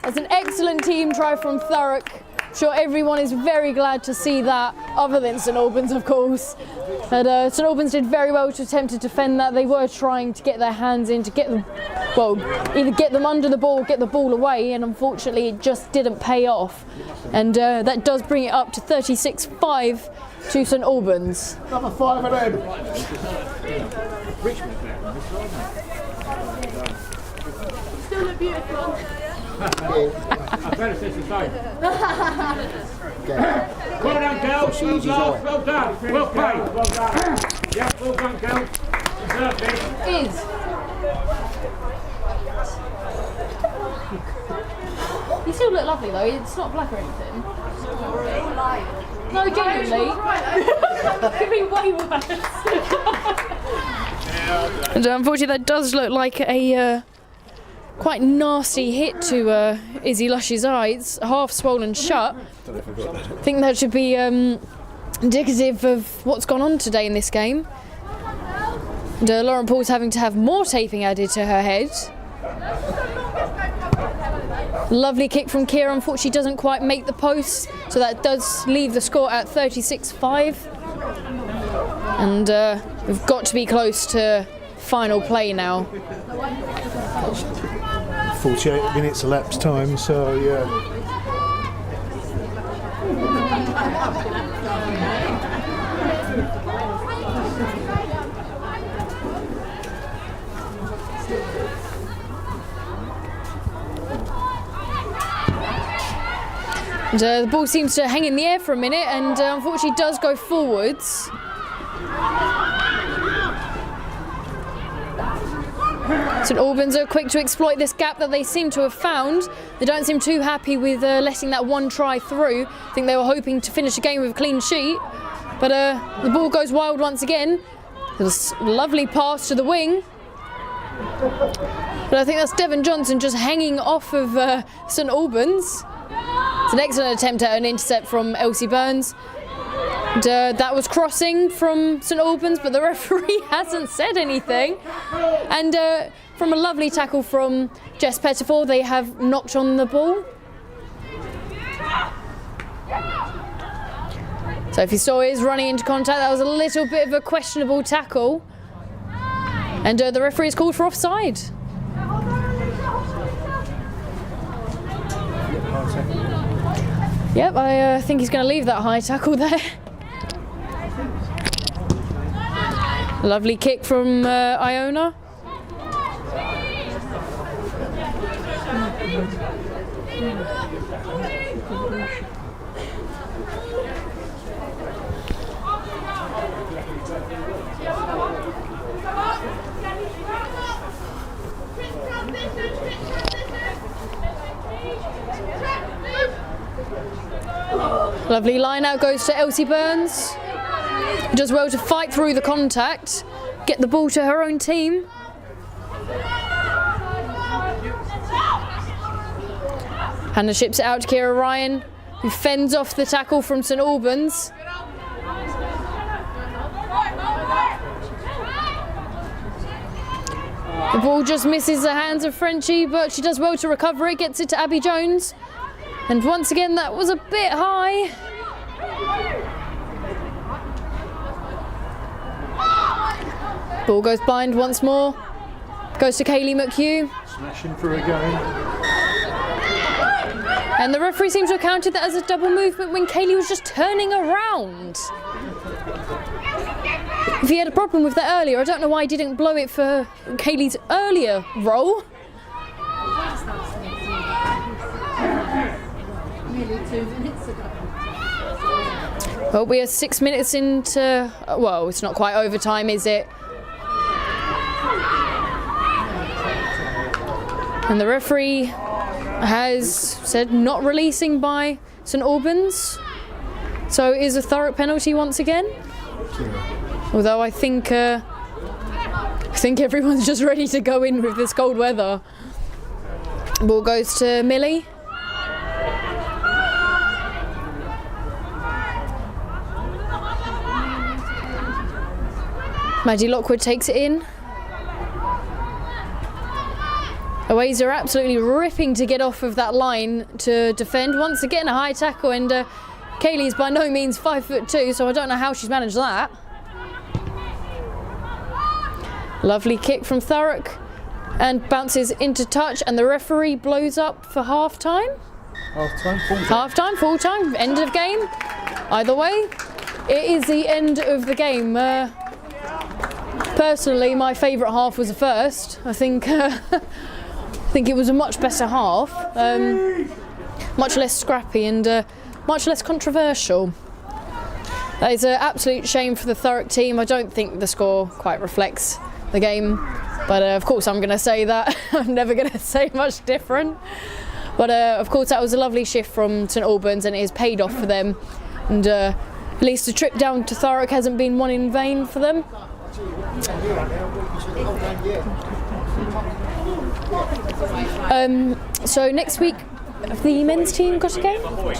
That's an excellent team try from Thurrock. I'm sure everyone is very glad to see that, other than St Albans, of course. But St Albans did very well to attempt to defend that. They were trying to get their hands in to get them, well, either get them under the ball or get the ball away, and unfortunately it just didn't pay off. And that does bring it up to 36-5 to St Albans. Another 5 of them. Still look beautiful. I better say the same. Well done, girls. Well done. Well played. Well done. Yeah, well done, girls. Deserved it. Is. You still look lovely though, it's not black or anything. No, genuinely. Could be way worse. And unfortunately that does look like a quite nasty hit to Izzy Lush's eye. It's half swollen shut. I think that should be indicative of what's gone on today in this game. And Lauren Paul's having to have more taping added to her head. Lovely kick from Kira. Unfortunately doesn't quite make the post, so that does leave the score at 36-5. And we've got to be close to final play now. 48 minutes elapsed time, so yeah. And, the ball seems to hang in the air for a minute and unfortunately does go forwards. St Albans are quick to exploit this gap that they seem to have found. They don't seem too happy with letting that one try through. I think they were hoping to finish the game with a clean sheet. But the ball goes wild once again. There's a lovely pass to the wing. But I think that's Devon Johnson just hanging off of St Albans. It's an excellent attempt at an intercept from Elsie Burns. And, that was crossing from St Albans, but the referee hasn't said anything. And from a lovely tackle from Jess Pettifor, they have knocked on the ball. So if you saw it, is running into contact. That was a little bit of a questionable tackle. And the referee is called for offside. Yep, I think he's going to leave that high tackle there. Lovely kick from Iona. Lovely line out goes to Elsie Burns. Does well to fight through the contact, get the ball to her own team. Hannah ships it out to Kira Ryan, who fends off the tackle from St Albans. The ball just misses the hands of Frenchie, but she does well to recover it, gets it to Abby Jones. And once again, that was a bit high. Ball goes blind once more. Goes to Kaylee McHugh. Smashing through again. And the referee seems to have counted that as a double movement when Kaylee was just turning around. If he had a problem with that earlier, I don't know why he didn't blow it for Kaylee's earlier roll. Well, we are 6 minutes into, well, it's not quite overtime, is it? And the referee has said not releasing by St Albans. So it is a Thurrock penalty once again. Although I think everyone's just ready to go in with this cold weather. Ball goes to Millie. Maddie Lockwood takes it in. Aways are absolutely ripping to get off of that line to defend. Once again, a high tackle, and Kaylee's by no means 5'2", so I don't know how she's managed that. Lovely kick from Thurrock, and bounces into touch, and the referee blows up for half time. Half-time, full-time. Half-time, full-time, end of game. Either way, it is the end of the game. Personally, my favourite half was the first. I think it was a much better half, much less scrappy and much less controversial. That is an absolute shame for the Thurrock team. I don't think the score quite reflects the game, but of course I'm going to say that. I'm never going to say much different. But of course that was a lovely shift from St Albans, and it has paid off for them. And at least the trip down to Thurrock hasn't been one in vain for them. So next week, have the men's team got a game? I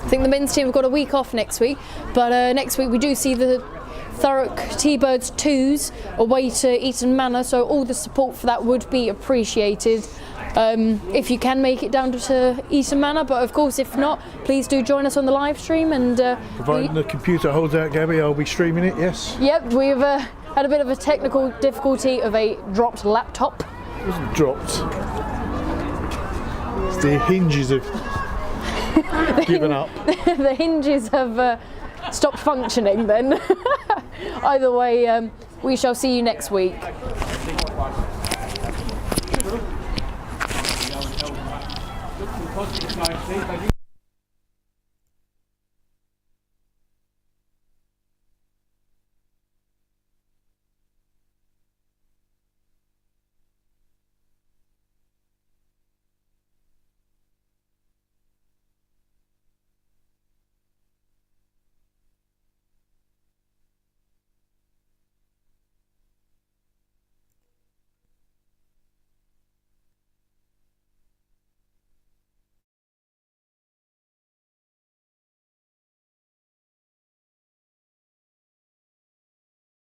think the men's team have got a week off next week, but next week we do see the Thurrock T-Birds 2s away to Eaton Manor, so all the support for that would be appreciated. If you can make it down to Eaton Manor, but of course if not, please do join us on the live stream. And Providing the computer holds out, Gabby, I'll be streaming it, yes? Yep, we've had a bit of a technical difficulty of a dropped laptop. It wasn't dropped. The hinges have given up. The hinges have stopped functioning then. Either way, we shall see you next week.